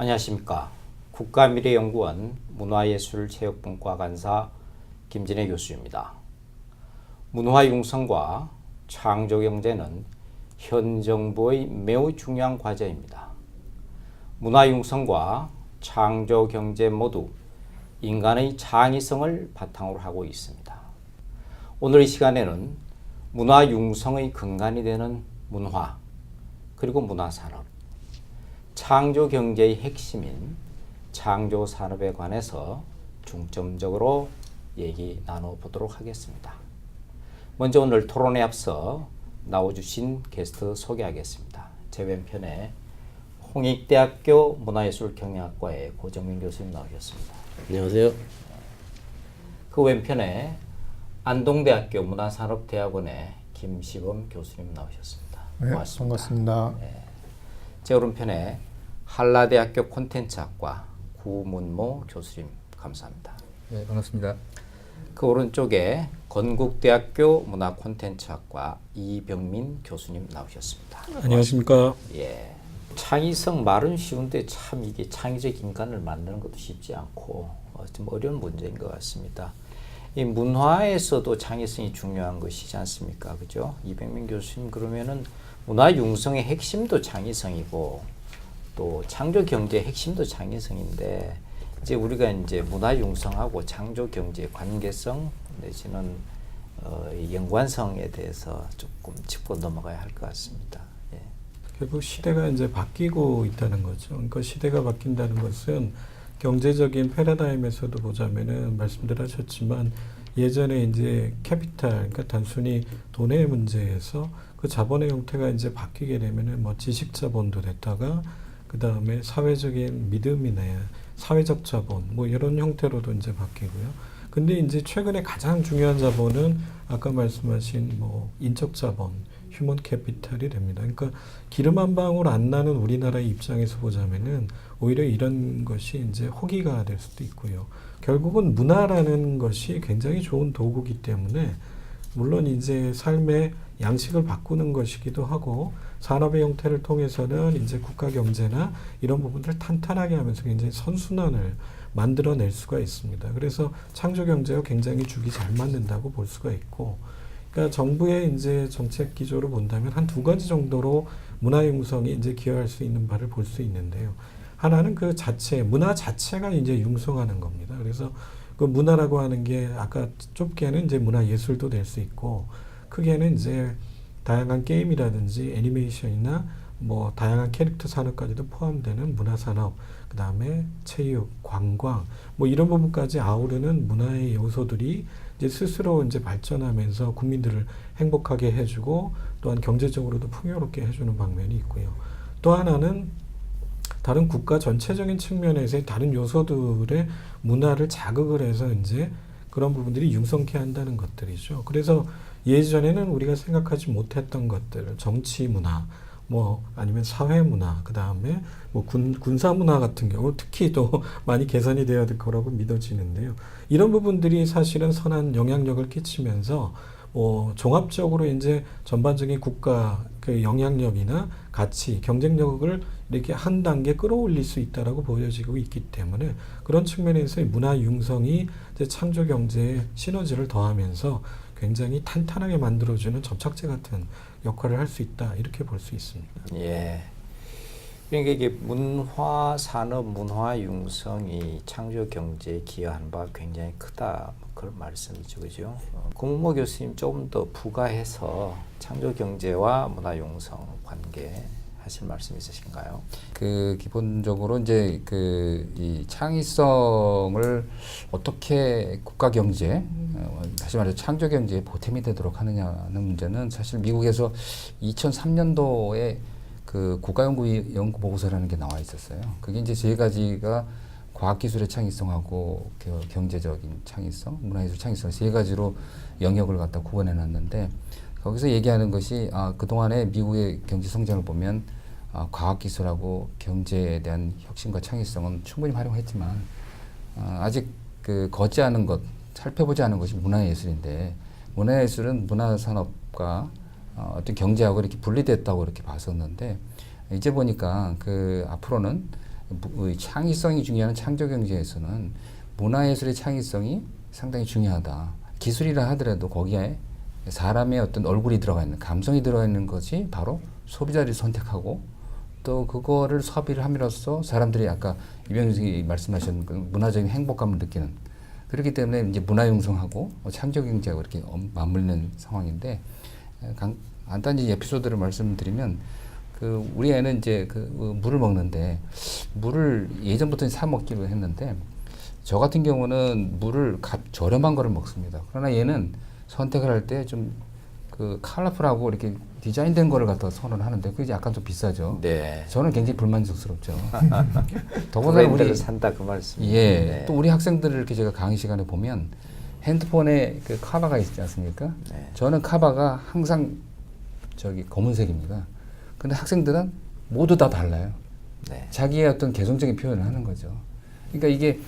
안녕하십니까. 국가미래연구원 문화예술체육분과 간사 김진애 교수입니다. 문화융성과 창조경제는 현 정부의 매우 중요한 과제입니다. 문화융성과 창조경제 모두 인간의 창의성을 바탕으로 하고 있습니다. 오늘 이 시간에는 문화융성의 근간이 되는 문화, 그리고 문화산업, 창조경제의 핵심인 창조산업에 관해서 중점적으로 얘기 나눠보도록 하겠습니다. 먼저 오늘 토론에 앞서 나와주신 게스트 소개하겠습니다. 제 왼편에 홍익대학교 문화예술경영학과의 고정민 교수님 나오셨습니다. 안녕하세요. 그 왼편에 안동대학교 문화산업대학원의 김시범 교수님 나오셨습니다. 네, 고맙습니다. 반갑습니다. 네. 제 오른편에 한라대학교 콘텐츠학과 구문모 교수님 감사합니다. 네, 반갑습니다. 그 오른쪽에 건국대학교 문화콘텐츠학과 이병민 교수님 나오셨습니다. 안녕하십니까. 예. 창의성 말은 쉬운데 참 이게 창의적 인간을 만드는 것도 쉽지 않고 좀 어려운 문제인 것 같습니다. 이 문화에서도 창의성이 중요한 것이지 않습니까? 그죠? 이병민 교수님 그러면은 문화 융성의 핵심도 창의성이고 또 창조 경제의 핵심도 창의성인데 이제 우리가 이제 문화 융성하고 창조 경제의 관계성 내지는 연관성에 대해서 조금 짚고 넘어가야 할 것 같습니다. 예. 결국 시대가 이제 바뀌고 있다는 거죠. 그러니까 시대가 바뀐다는 것은 경제적인 패러다임에서도 보자면은 말씀들 하셨지만 예전에 이제 캐피탈, 그러니까 단순히 돈의 문제에서 그 자본의 형태가 이제 바뀌게 되면은 뭐 지식 자본도 됐다가 그 다음에 사회적인 믿음이나 사회적 자본 뭐 이런 형태로도 이제 바뀌고요. 근데 이제 최근에 가장 중요한 자본은 아까 말씀하신 뭐 인적 자본, 휴먼 캐피탈이 됩니다. 그러니까 기름 한 방울 안 나는 우리나라의 입장에서 보자면은 오히려 이런 것이 이제 호기가 될 수도 있고요. 결국은 문화라는 것이 굉장히 좋은 도구이기 때문에 물론 이제 삶의 양식을 바꾸는 것이기도 하고 산업의 형태를 통해서는 이제 국가 경제나 이런 부분들을 탄탄하게 하면서 굉장히 선순환을 만들어낼 수가 있습니다. 그래서 창조 경제와 굉장히 죽이 잘 맞는다고 볼 수가 있고, 그러니까 정부의 이제 정책 기조로 본다면 한 두 가지 정도로 문화 융성이 이제 기여할 수 있는 바를 볼 수 있는데요. 하나는 그 자체, 문화 자체가 이제 융성하는 겁니다. 그래서 그 문화라고 하는 게 아까 좁게는 이제 문화 예술도 될 수 있고, 크게는 이제 다양한 게임이라든지 애니메이션이나 뭐 다양한 캐릭터 산업까지도 포함되는 문화 산업, 그 다음에 체육, 관광, 뭐 이런 부분까지 아우르는 문화의 요소들이 이제 스스로 이제 발전하면서 국민들을 행복하게 해주고 또한 경제적으로도 풍요롭게 해주는 방면이 있고요. 또 하나는 다른 국가 전체적인 측면에서의 다른 요소들의 문화를 자극을 해서 이제 그런 부분들이 융성케 한다는 것들이죠. 그래서 예전에는 우리가 생각하지 못했던 것들, 정치 문화, 뭐 아니면 사회 문화, 그 다음에 뭐 군사 문화 같은 경우 특히 또 많이 개선이 되어야 될 거라고 믿어지는데요. 이런 부분들이 사실은 선한 영향력을 끼치면서 종합적으로 이제 전반적인 국가 그 영향력이나 가치, 경쟁력을 이렇게 한 단계 끌어올릴 수 있다라고 보여지고 있기 때문에 그런 측면에서 문화 융성이 이제 창조 경제의 시너지를 더하면서 굉장히 탄탄하게 만들어주는 접착제 같은 역할을 할 수 있다 이렇게 볼 수 있습니다. 예. 그러니까 이게 문화 산업, 문화 융성이 창조 경제에 기여한 바가 굉장히 크다 그런 말씀이죠, 그죠? 구문모 교수님 조금 더 부가해서 창조 경제와 문화 융성 관계 하실 말씀 있으신가요? 그 기본적으로 이제 이 창의성을 어떻게 국가 경제, 다시 말해서 창조 경제에 보탬이 되도록 하느냐는 문제는 사실 미국에서 2003년도에 그 국가연구 보고서라는 게 나와 있었어요. 그게 이제 세 가지가 과학기술의 창의성하고 경제적인 창의성, 문화예술 창의성 세 가지로 영역을 갖다 구분해 놨는데 거기서 얘기하는 것이 그동안의 미국의 경제 성장을 보면 과학기술하고 경제에 대한 혁신과 창의성은 충분히 활용했지만 아직 그 걷지 않은 것, 살펴보지 않은 것이 문화예술인데 문화예술은 문화산업과 어떤 경제하고 이렇게 분리됐다고 이렇게 봤었는데 이제 보니까 그 앞으로는 창의성이 중요한 창조 경제에서는 문화예술의 창의성이 상당히 중요하다. 기술이라 하더라도 거기에 사람의 어떤 얼굴이 들어가 있는, 감성이 들어가 있는 것이 바로 소비자를 선택하고 또 그거를 소비를 함으로써 사람들이 아까 이병식이 말씀하신 그 문화적인 행복감을 느끼는, 그렇기 때문에 이제 문화융성하고 창조 경제하고 이렇게 맞물리는 상황인데, 간단히 에피소드를 말씀드리면 우리 애는 이제 물을 먹는데 물을 예전부터 사 먹기로 했는데 저 같은 경우는 물을 저렴한 거를 먹습니다. 그러나 얘는 선택을 할 때 좀 컬러풀하고 이렇게 디자인된 거를 갖다 선호를 하는데 그게 약간 좀 비싸죠. 네. 저는 굉장히 불만족스럽죠. 더군다나 브랜드를 산다 그 말씀이에요. 예, 네. 또 우리 학생들을 이렇게 제가 강의 시간에 보면 핸드폰에 그 카바가 있지 않습니까? 네. 저는 카바가 항상 검은색입니다. 근데 학생들은 모두 다 달라요. 네. 자기의 어떤 개성적인 표현을 하는 거죠. 그러니까 이게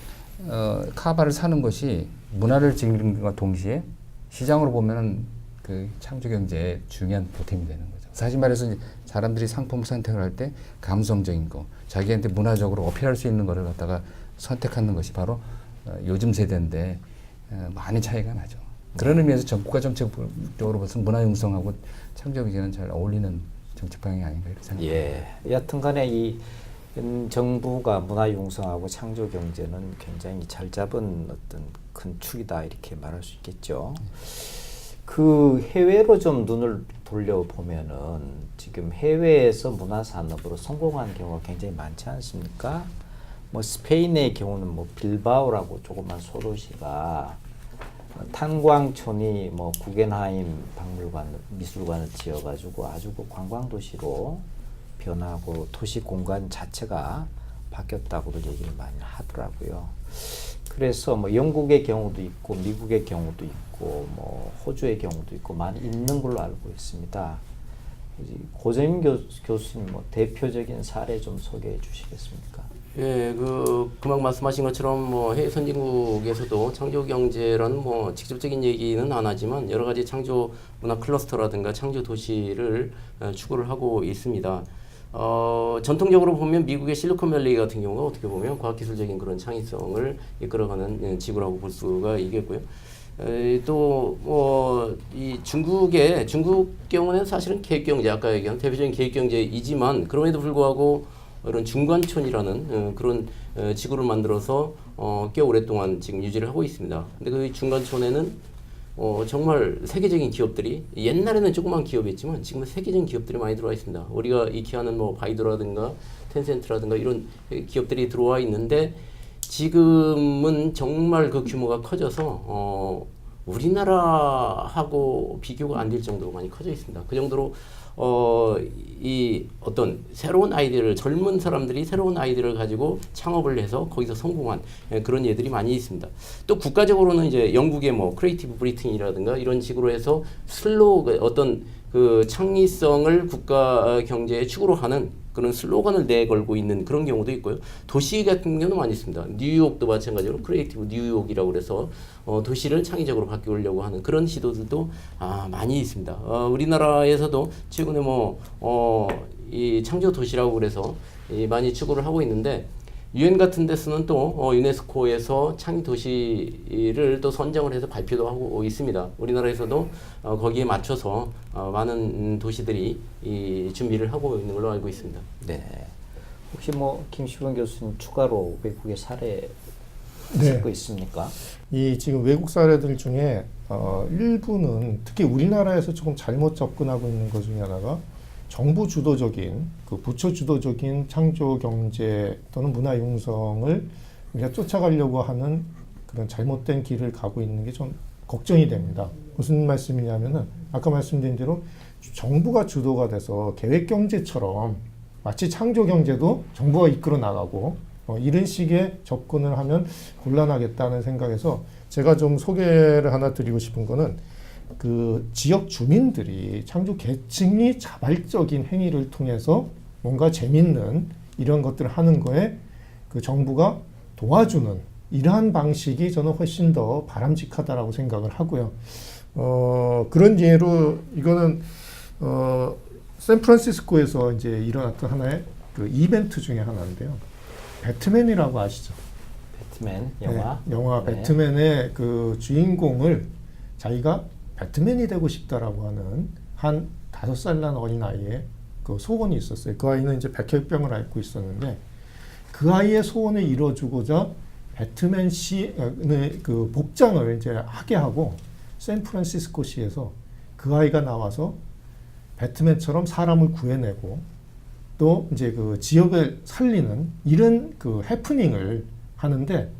카바를 사는 것이 문화를 즐기는 것과 동시에 시장으로 보면은 그 창조 경제의 중요한 보탬이 되는 거죠. 사실 말해서 사람들이 상품 선택을 할 때 감성적인 거, 자기한테 문화적으로 어필할 수 있는 거를 갖다가 선택하는 것이 바로 요즘 세대인데 많이 차이가 나죠. 그런 의미에서 국가 정책적으로 봐서 문화융성하고 창조 경제는 잘 어울리는 정책 방향이 아닌가 이렇게 생각합니다. 예. 여하튼간에 이 정부가 문화융성하고 창조 경제는 굉장히 잘 잡은 어떤 큰 축이다 이렇게 말할 수 있겠죠. 그 해외로 좀 눈을 돌려보면은 지금 해외에서 문화산업으로 성공한 경우가 굉장히 많지 않습니까? 뭐 스페인의 경우는 뭐 빌바오라고 조그만 소도시가 탄광촌이 뭐 구겐하임 박물관 미술관을 지어가지고 아주 그 관광 도시로 변하고 도시 공간 자체가 바뀌었다고도 얘기를 많이 하더라고요. 그래서 뭐 영국의 경우도 있고 미국의 경우도 있고 뭐 호주의 경우도 있고 많이 있는 걸로 알고 있습니다. 고재민 교수님 뭐 대표적인 사례 좀 소개해 주시겠습니까? 예, 금방 말씀하신 것처럼 뭐 해외 선진국에서도 창조 경제라는 뭐 직접적인 얘기는 안 하지만 여러 가지 창조 문화 클러스터라든가 창조 도시를 추구를 하고 있습니다. 전통적으로 보면 미국의 실리콘밸리 같은 경우가 어떻게 보면 과학기술적인 그런 창의성을 이끌어가는 지구라고 볼 수가 있겠고요. 또 뭐 이 중국 경우는 사실은 계획경제, 아까 얘기한 대표적인 계획경제이지만 그럼에도 불구하고 이런 중간촌이라는 그런 지구를 만들어서 꽤 오랫동안 지금 유지를 하고 있습니다. 근데 그 중간촌에는 정말 세계적인 기업들이, 옛날에는 조그만 기업이었지만 지금은 세계적인 기업들이 많이 들어와 있습니다. 우리가 익히하는 뭐 바이두라든가 텐센트라든가 이런 기업들이 들어와 있는데 지금은 정말 그 규모가 커져서 우리나라하고 비교가 안 될 정도로 많이 커져 있습니다. 그 정도로 이 어떤 새로운 아이디어를, 젊은 사람들이 새로운 아이디어를 가지고 창업을 해서 거기서 성공한 그런 예들이 많이 있습니다. 또 국가적으로는 이제 영국의 뭐 크리에이티브 브리튼이라든가 이런 식으로 해서 어떤 그 창의성을 국가 경제의 축으로 하는 그런 슬로건을 내걸고 있는 그런 경우도 있고요. 도시 같은 경우는 많이 있습니다. 뉴욕도 마찬가지로 크리에이티브 뉴욕이라고 그래서 도시를 창의적으로 바꾸려고 하는 그런 시도들도 많이 있습니다. 우리나라에서도 최근에 이 창조 도시라고 그래서 많이 추구를 하고 있는데 유엔 같은 데서는 또 유네스코에서 창의 도시를 또 선정을 해서 발표도 하고 있습니다. 우리나라에서도 거기에 맞춰서 많은 도시들이 준비를 하고 있는 걸로 알고 있습니다. 네. 혹시 뭐 김시범 교수님 추가로 외국의 사례 네. 듣고 있습니까? 이 지금 외국 사례들 중에 일부는 특히 우리나라에서 조금 잘못 접근하고 있는 것 중에 하나가 정부 주도적인, 부처 주도적인 창조 경제 또는 문화 융성을 우리가 쫓아가려고 하는 그런 잘못된 길을 가고 있는 게 좀 걱정이 됩니다. 무슨 말씀이냐면은 아까 말씀드린 대로 정부가 주도가 돼서 계획 경제처럼 마치 창조 경제도 정부가 이끌어 나가고 이런 식의 접근을 하면 곤란하겠다는 생각에서 제가 좀 소개를 하나 드리고 싶은 거는 그 지역 주민들이 창조 계층이 자발적인 행위를 통해서 뭔가 재밌는 이런 것들을 하는 거에 그 정부가 도와주는 이러한 방식이 저는 훨씬 더 바람직하다라고 생각을 하고요. 그런 예로 이거는 샌프란시스코에서 이제 일어났던 하나의 그 이벤트 중에 하나인데요. 배트맨이라고 아시죠? 배트맨 영화. 네, 영화 네. 배트맨의 그 주인공을 자기가 배트맨이 되고 싶다라고 하는 한 5살 난 어린 아이의 그 소원이 있었어요. 그 아이는 이제 백혈병을 앓고 있었는데 그 아이의 소원을 이뤄주고자 배트맨 씨의 그 복장을 이제 하게 하고 샌프란시스코시에서 그 아이가 나와서 배트맨처럼 사람을 구해내고 또 이제 그 지역을 살리는 이런 그 해프닝을 하는데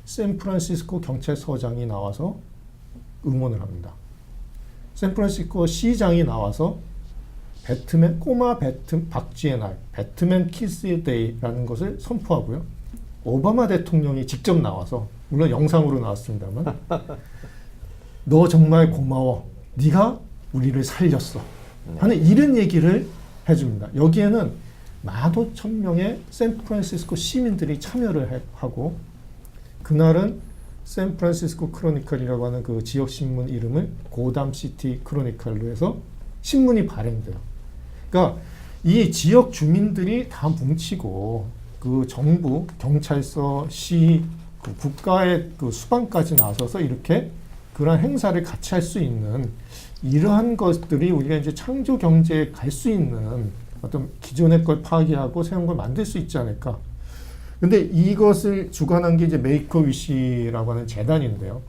샌프란시스코 경찰서장이 나와서 응원을 합니다. 샌프란시스코 시장이 나와서 배트맨 꼬마 박쥐의 날 배트맨 키스 데이라는 것을 선포하고요. 오바마 대통령이 직접 나와서 물론 영상으로 나왔습니다만 너 정말 고마워. 네가 우리를 살렸어. 하는 이런 얘기를 해줍니다. 여기에는 15,000명의 샌프란시스코 시민들이 참여를 하고 그날은 샌프란시스코 크로니컬이라고 하는 그 지역 신문 이름을 고담 시티 크로니컬로 해서 신문이 발행돼요. 그러니까 이 지역 주민들이 다 뭉치고 그 정부, 경찰서, 시, 그 국가의 그 수반까지 나서서 이렇게 그런 행사를 같이 할 수 있는 이러한 것들이 우리가 이제 창조 경제에 갈 수 있는 어떤 기존의 걸 파괴하고 새로운 걸 만들 수 있지 않을까. 근데 이것을 주관한 게 이제 메이커 위시라고 하는 재단인데요.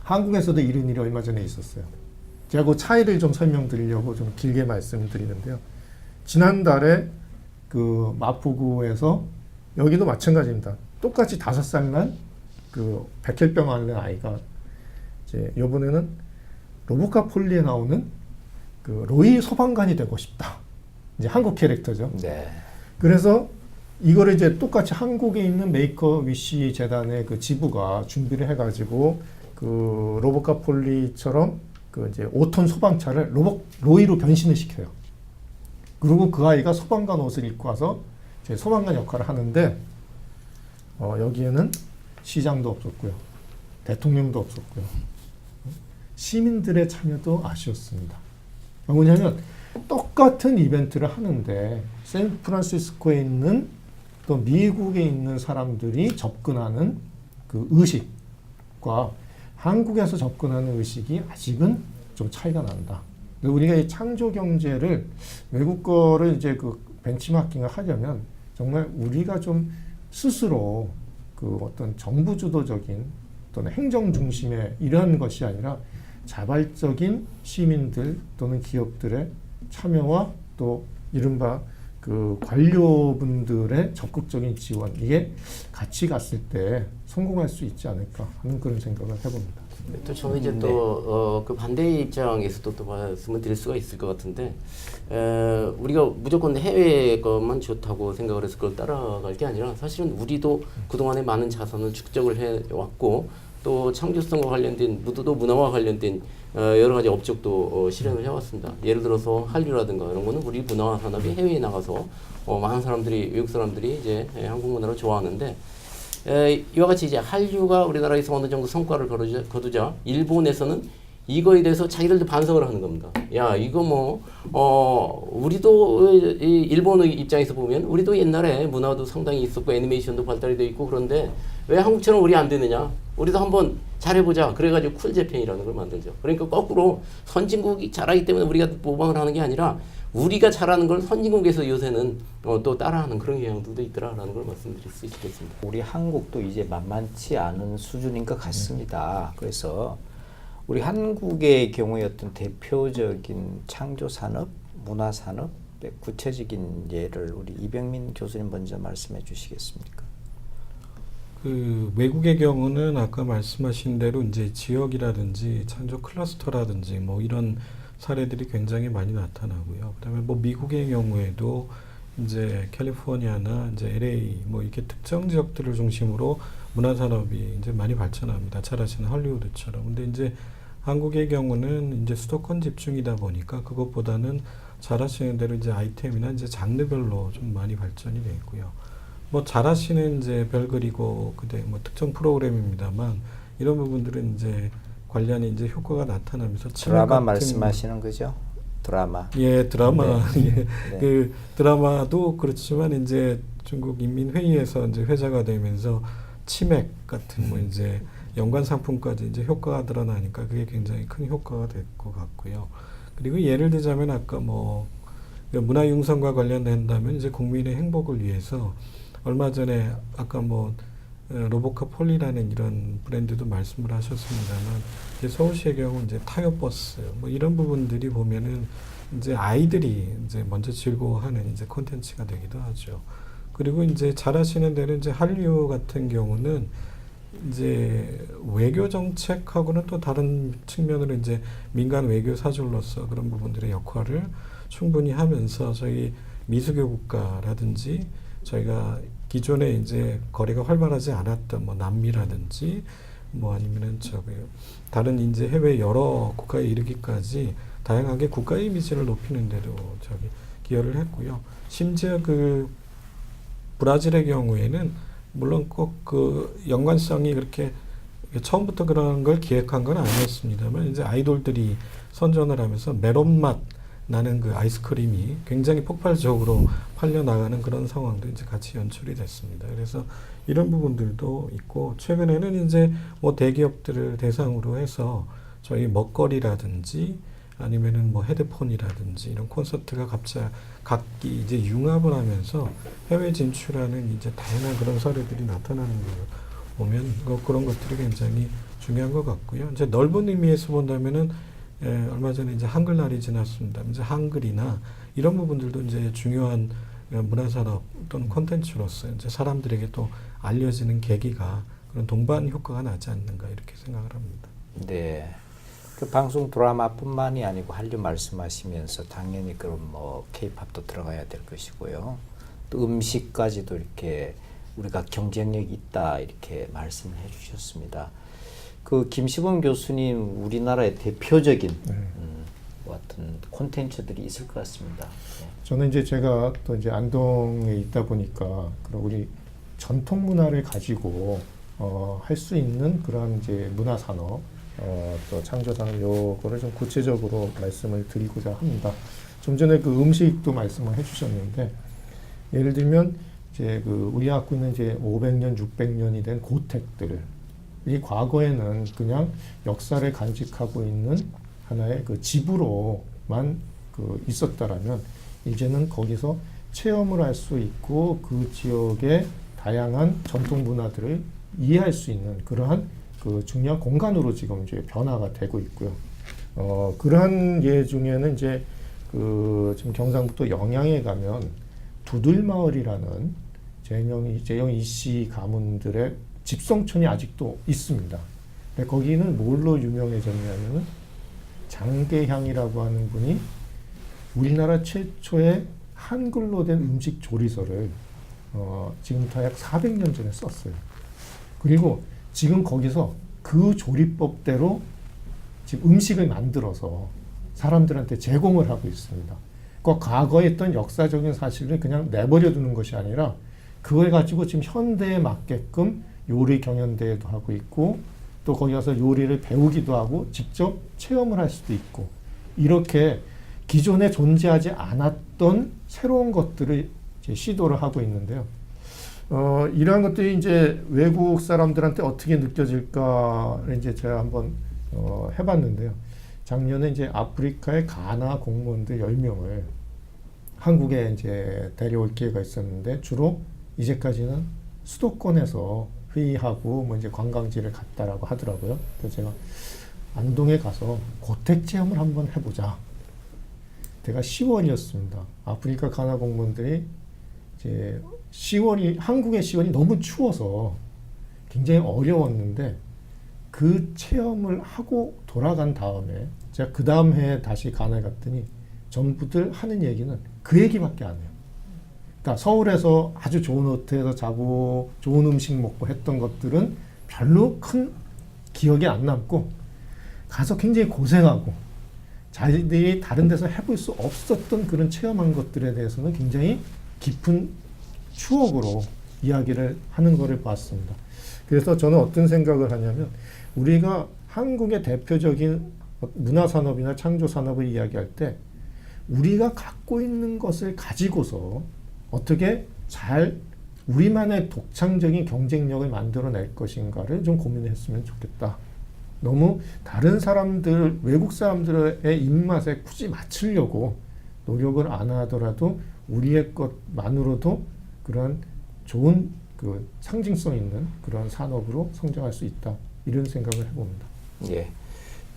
한국에서도 이런 일이 얼마 전에 있었어요. 제가 그 차이를 좀 설명드리려고 좀 길게 말씀드리는데요. 지난달에 그 마포구에서 여기도 마찬가지입니다. 똑같이 5살 난 그 백혈병 앓는 아이가 이제 이번에는 로보캅 폴리에 나오는 그 로이 소방관이 되고 싶다. 이제 한국 캐릭터죠. 네. 그래서 이거를 이제 똑같이 한국에 있는 메이커 위시 재단의 그 지부가 준비를 해가지고 그 로보캅 폴리처럼 그 이제 5톤 소방차를 로이로 변신을 시켜요. 그리고 그 아이가 소방관 옷을 입고 와서 이제 소방관 역할을 하는데 여기에는 시장도 없었고요, 대통령도 없었고요, 시민들의 참여도 아쉬웠습니다. 뭐냐면 똑같은 이벤트를 하는데 샌프란시스코에 있는 또 미국에 있는 사람들이 접근하는 그 의식과 한국에서 접근하는 의식이 아직은 좀 차이가 난다. 우리가 이 창조 경제를 외국 거를 이제 그 벤치마킹을 하려면 정말 우리가 좀 스스로 그 어떤 정부 주도적인 또는 행정 중심의 이러한 것이 아니라 자발적인 시민들 또는 기업들의 참여와 또 이른바 그 관료분들의 적극적인 지원, 이게 같이 갔을 때 성공할 수 있지 않을까 하는 그런 생각을 해봅니다. 또 저는 이제 또 그 반대의 입장에서도 또 말씀을 드릴 수가 있을 것 같은데 우리가 무조건 해외 것만 좋다고 생각을 해서 그걸 따라갈 게 아니라 사실은 우리도 그동안에 많은 자산을 축적을 해왔고 또 창조성과 관련된 또 문화와 관련된 여러 가지 업적도 실현을 해왔습니다. 예를 들어서 한류라든가 이런 거는 우리 문화 산업이 해외에 나가서 많은 사람들이 외국 사람들이 이제 한국 문화를 좋아하는데 이와 같이 이제 한류가 우리나라에서 어느 정도 성과를 거두자 일본에서는 이거에 대해서 자기들도 반성을 하는 겁니다. 야, 이거 우리도 일본의 입장에서 보면 우리도 옛날에 문화도 상당히 있었고 애니메이션도 발달이 돼 있고 그런데 왜 한국처럼 우리 안 되느냐? 우리도 한번 잘해보자. 그래가지고 쿨재팬이라는 걸 만들죠. 그러니까 거꾸로 선진국이 잘하기 때문에 우리가 모방을 하는 게 아니라 우리가 잘하는 걸 선진국에서 요새는 또 따라하는 그런 경향들도 있더라라는 걸 말씀드릴 수 있겠습니다. 우리 한국도 이제 만만치 않은 수준인 것 같습니다. 그래서 우리 한국의 경우에 어떤 대표적인 창조 산업, 문화 산업의 구체적인 예를 우리 이병민 교수님 먼저 말씀해 주시겠습니까? 그 외국의 경우는 아까 말씀하신 대로 이제 지역이라든지 창조 클러스터라든지 뭐 이런 사례들이 굉장히 많이 나타나고요. 그다음에 뭐 미국의 경우에도 이제 캘리포니아나 이제 LA 뭐 이렇게 특정 지역들을 중심으로 문화 산업이 이제 많이 발전합니다. 잘 아시는 할리우드처럼. 근데 이제 한국의 경우는 이제 수도권 집중이다 보니까 그것보다는 잘 아시는 대로 이제 아이템이나 이제 장르별로 좀 많이 발전이 돼 있고요. 뭐 잘 아시는 이제 별 그리고 그대 뭐 특정 프로그램입니다만 이런 부분들은 이제 관련이 이제 효과가 나타나면서 드라마 말씀하시는 거죠? 드라마. 예, 드라마. 네. 예. 네. 그 드라마도 그렇지만 이제 중국 인민회의에서 이제 회자가 되면서 치맥 같은 뭐 이제 연관 상품까지 이제 효과가 드러나니까 그게 굉장히 큰 효과가 될 것 같고요. 그리고 예를 들자면 아까 뭐 문화 융성과 관련된다면 이제 국민의 행복을 위해서 얼마 전에 아까 뭐 로보카 폴리라는 이런 브랜드도 말씀을 하셨습니다만 이제 서울시의 경우 이제 타요 버스 뭐 이런 부분들이 보면은 이제 아이들이 이제 먼저 즐거워하는 이제 콘텐츠가 되기도 하죠. 그리고 이제 잘 아시는 대로 이제 한류 같은 경우는 이제 외교 정책하고는 또 다른 측면으로 이제 민간 외교 사절로서 그런 부분들의 역할을 충분히 하면서 저희 미수교 국가라든지 저희가 기존에 이제 거래가 활발하지 않았던 뭐 남미라든지 뭐 아니면은 저기 다른 이제 해외 여러 국가에 이르기까지 다양하게 국가 이미지를 높이는 데도 저기 기여를 했고요. 심지어 그 브라질의 경우에는 물론 꼭 그 연관성이 그렇게 처음부터 그런 걸 기획한 건 아니었습니다만 이제 아이돌들이 선전을 하면서 메론 맛 나는 그 아이스크림이 굉장히 폭발적으로 팔려 나가는 그런 상황도 이제 같이 연출이 됐습니다. 그래서 이런 부분들도 있고 최근에는 이제 뭐 대기업들을 대상으로 해서 저희 먹거리라든지 아니면은 뭐 헤드폰이라든지 이런 콘서트가 각기 이제 융합을 하면서 해외 진출하는 이제 다양한 그런 사례들이 나타나는 걸 보면 그런 것들이 굉장히 중요한 것 같고요. 이제 넓은 의미에서 본다면은 얼마 전에 이제 한글날이 지났습니다. 이제 한글이나 이런 부분들도 이제 중요한 문화산업 또는 콘텐츠로서 이제 사람들에게 또 알려지는 계기가 그런 동반 효과가 나지 않는가 이렇게 생각을 합니다. 네. 그 방송 드라마뿐만이 아니고 한류 말씀하시면서 당연히 그런 뭐 K-팝도 들어가야 될 것이고요. 또 음식까지도 이렇게 우리가 경쟁력이 있다 이렇게 말씀을 해주셨습니다. 그 김시범 교수님 우리나라의 대표적인 어떤 콘텐츠들이 있을 것 같습니다. 네. 저는 이제 제가 또 이제 안동에 있다 보니까 그런 우리 전통 문화를 가지고 할 수 있는 그런 이제 문화 산업 또 창조 산업 요거를 좀 구체적으로 말씀을 드리고자 합니다. 좀 전에 그 음식도 말씀을 해주셨는데 예를 들면 이제 그 우리가 갖고 있는 이제 500년, 600년이 된 고택들 이 과거에는 그냥 역사를 간직하고 있는 하나의 그 집으로만 그 있었다라면 이제는 거기서 체험을 할 수 있고 그 지역의 다양한 전통 문화들을 이해할 수 있는 그러한 그 중요한 공간으로 지금 이제 변화가 되고 있고요. 그러한 예 중에는 이제 그 지금 경상북도 영양에 가면 두들마을이라는 재영 이씨 가문들의 집성촌이 아직도 있습니다. 근데 거기는 뭘로 유명해졌냐면은 장계향이라고 하는 분이 우리나라 최초의 한글로 된 음식 조리서를 지금부터 약 400년 전에 썼어요. 그리고 지금 거기서 그 조리법대로 지금 음식을 만들어서 사람들한테 제공을 하고 있습니다. 그 과거에 있던 역사적인 사실을 그냥 내버려 두는 것이 아니라 그걸 가지고 지금 현대에 맞게끔 요리 경연대회도 하고 있고 또 거기 가서 요리를 배우기도 하고 직접 체험을 할 수도 있고 이렇게 기존에 존재하지 않았던 새로운 것들을 이제 시도를 하고 있는데요. 이러한 것들이 이제 외국 사람들한테 어떻게 느껴질까를 이제 제가 한번 해봤는데요. 작년에 이제 아프리카의 가나 공무원들 10명을 한국에 이제 데려올 기회가 있었는데 주로 이제까지는 수도권에서 회의하고 뭐 이제 관광지를 갔다라고 하더라고요. 그래서 제가 안동에 가서 고택 체험을 한번 해보자. 제가 10월이었습니다. 아프리카 가나 공무원들이 이제 10월이 한국의 10월이 너무 추워서 굉장히 어려웠는데 그 체험을 하고 돌아간 다음에 제가 그 다음 해에 다시 가나에 갔더니 전부들 하는 얘기는 그 얘기밖에 안 해요. 그러니까 서울에서 아주 좋은 호텔에서 자고 좋은 음식 먹고 했던 것들은 별로 큰 기억이 안 남고 가서 굉장히 고생하고 자기들이 다른 데서 해볼 수 없었던 그런 체험한 것들에 대해서는 굉장히 깊은 추억으로 이야기를 하는 것을 봤습니다. 그래서 저는 어떤 생각을 하냐면 우리가 한국의 대표적인 문화산업이나 창조산업을 이야기할 때 우리가 갖고 있는 것을 가지고서 어떻게 잘 우리만의 독창적인 경쟁력을 만들어낼 것인가를 좀 고민했으면 좋겠다. 너무 다른 사람들, 외국 사람들의 입맛에 굳이 맞추려고 노력을 안 하더라도 우리의 것만으로도 그런 좋은 그 상징성 있는 그런 산업으로 성장할 수 있다. 이런 생각을 해봅니다. 예.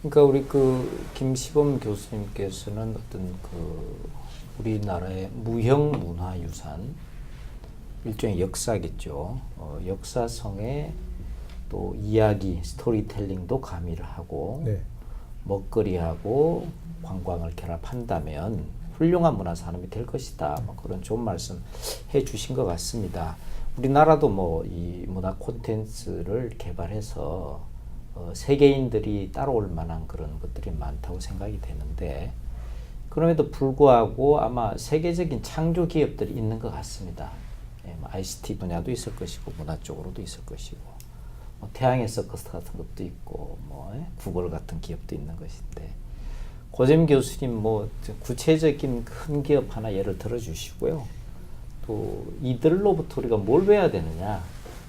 그러니까 우리 그 김시범 교수님께서는 어떤 그 우리나라의 무형 문화유산 일종의 역사겠죠. 역사성의 또 이야기, 스토리텔링도 가미를 하고 네. 먹거리하고 관광을 결합한다면 훌륭한 문화 산업이 될 것이다. 뭐 그런 좋은 말씀 해주신 것 같습니다. 우리나라도 뭐 이 문화 콘텐츠를 개발해서 세계인들이 따라올 만한 그런 것들이 많다고 생각이 되는데 그럼에도 불구하고 아마 세계적인 창조 기업들이 있는 것 같습니다. 예, 뭐 ICT 분야도 있을 것이고 문화 쪽으로도 있을 것이고 뭐 태양의 서커스 같은 것도 있고 뭐 구글 같은 기업도 있는 것인데 고재민 교수님 뭐 구체적인 큰 기업 하나 예를 들어주시고요. 또 이들로부터 우리가 뭘 배워야 되느냐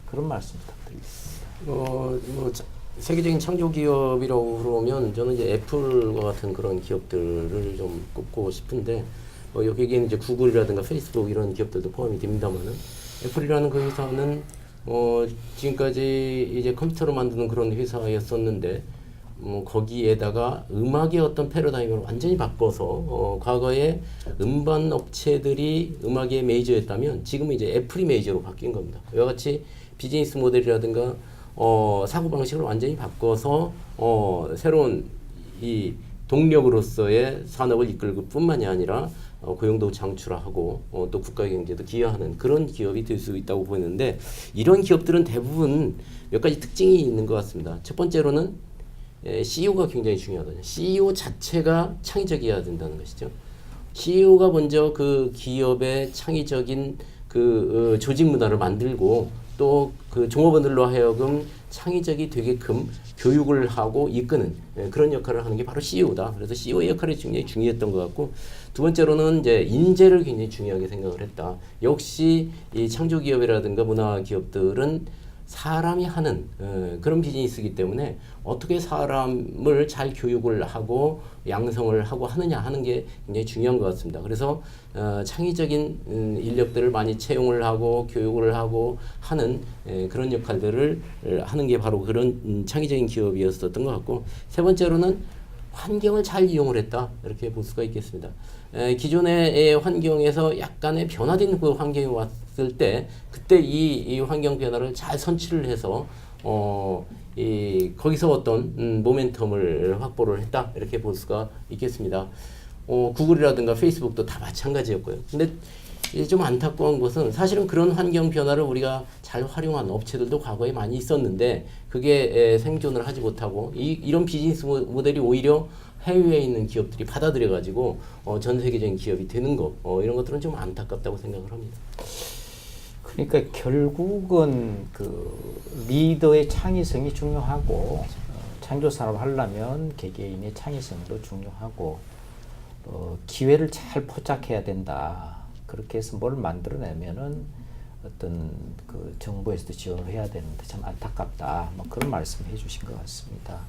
그런 말씀 부탁드리겠습니다. 세계적인 창조 기업이라고 그러면 저는 이제 애플과 같은 그런 기업들을 좀 꼽고 싶은데 여기에는 이제 구글이라든가 페이스북 이런 기업들도 포함이 됩니다만은 애플이라는 그 회사는 지금까지 이제 컴퓨터로 만드는 그런 회사였었는데 거기에다가 음악의 어떤 패러다임을 완전히 바꿔서 과거에 음반 업체들이 음악의 메이저였다면 지금은 이제 애플이 메이저로 바뀐 겁니다. 이와 같이 비즈니스 모델이라든가 사고 방식을 완전히 바꿔서 새로운 이 동력으로서의 산업을 이끌 뿐만이 아니라 고용도 창출하고 또 국가 경제도 기여하는 그런 기업이 될 수 있다고 보이는데 이런 기업들은 대부분 몇 가지 특징이 있는 것 같습니다. 첫 번째로는 CEO가 굉장히 중요하거든요. CEO 자체가 창의적이어야 된다는 것이죠. CEO가 먼저 그 기업의 창의적인 그 조직 문화를 만들고 또 그 종업원들로 하여금 창의적이 되게끔 교육을 하고 이끄는 그런 역할을 하는 게 바로 CEO다. 그래서 CEO의 역할이 굉장히 중요했던 것 같고 두 번째로는 이제 인재를 굉장히 중요하게 생각을 했다. 역시 이 창조 기업이라든가 문화 기업들은 사람이 하는 그런 비즈니스이기 때문에 어떻게 사람을 잘 교육을 하고 양성을 하고 하느냐 하는 게 굉장히 중요한 것 같습니다. 그래서 창의적인 인력들을 많이 채용을 하고 교육을 하고 하는 그런 역할들을 하는 게 바로 그런 창의적인 기업이었었던 것 같고 세 번째로는 환경을 잘 이용을 했다 이렇게 볼 수가 있겠습니다. 기존의 환경에서 약간의 변화된 그 환경이 왔을 때 그때 이 환경 변화를 잘 선취를 해서 거기서 어떤 모멘텀을 확보를 했다 이렇게 볼 수가 있겠습니다. 구글이라든가 페이스북도 다 마찬가지였고요. 근데 좀 안타까운 것은 사실은 그런 환경 변화를 우리가 잘 활용한 업체들도 과거에 많이 있었는데 그게 생존을 하지 못하고 이런 비즈니스 모델이 오히려 해외에 있는 기업들이 받아들여가지고 전 세계적인 기업이 되는 거 이런 것들은 좀 안타깝다고 생각을 합니다. 그러니까 결국은 그 리더의 창의성이 중요하고 창조 산업 하려면 개개인의 창의성도 중요하고 기회를 잘 포착해야 된다. 그렇게 해서 뭘 만들어내면은 어떤 그 정부에서도 지원을 해야 되는데 참 안타깝다. 뭐 그런 말씀을 해주신 것 같습니다.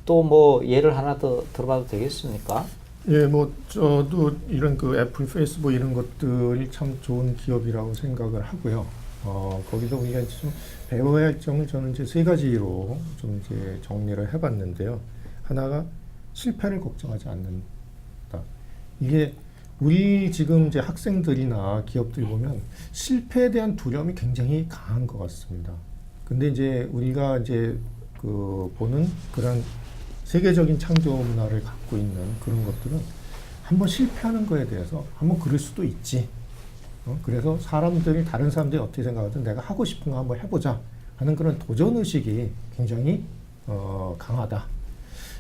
또 뭐 예를 하나 더 들어봐도 되겠습니까? 예, 뭐 저도 이런 그 애플, 페이스북 이런 것들이 참 좋은 기업이라고 생각을 하고요. 거기서 우리가 좀 배워야 할 점을 저는 이제 세 가지로 좀 이제 정리를 해봤는데요. 하나가 실패를 걱정하지 않는다. 이게 우리 지금 이제 학생들이나 기업들 보면 실패에 대한 두려움이 굉장히 강한 것 같습니다. 근데 이제 우리가 이제 그 보는 그런 세계적인 창조 문화를 갖고 있는 그런 것들은 한번 실패하는 거에 대해서 한번 그럴 수도 있지. 그래서 사람들이 다른 사람들이 어떻게 생각하든 내가 하고 싶은 거 한번 해보자 하는 그런 도전 의식이 굉장히 강하다.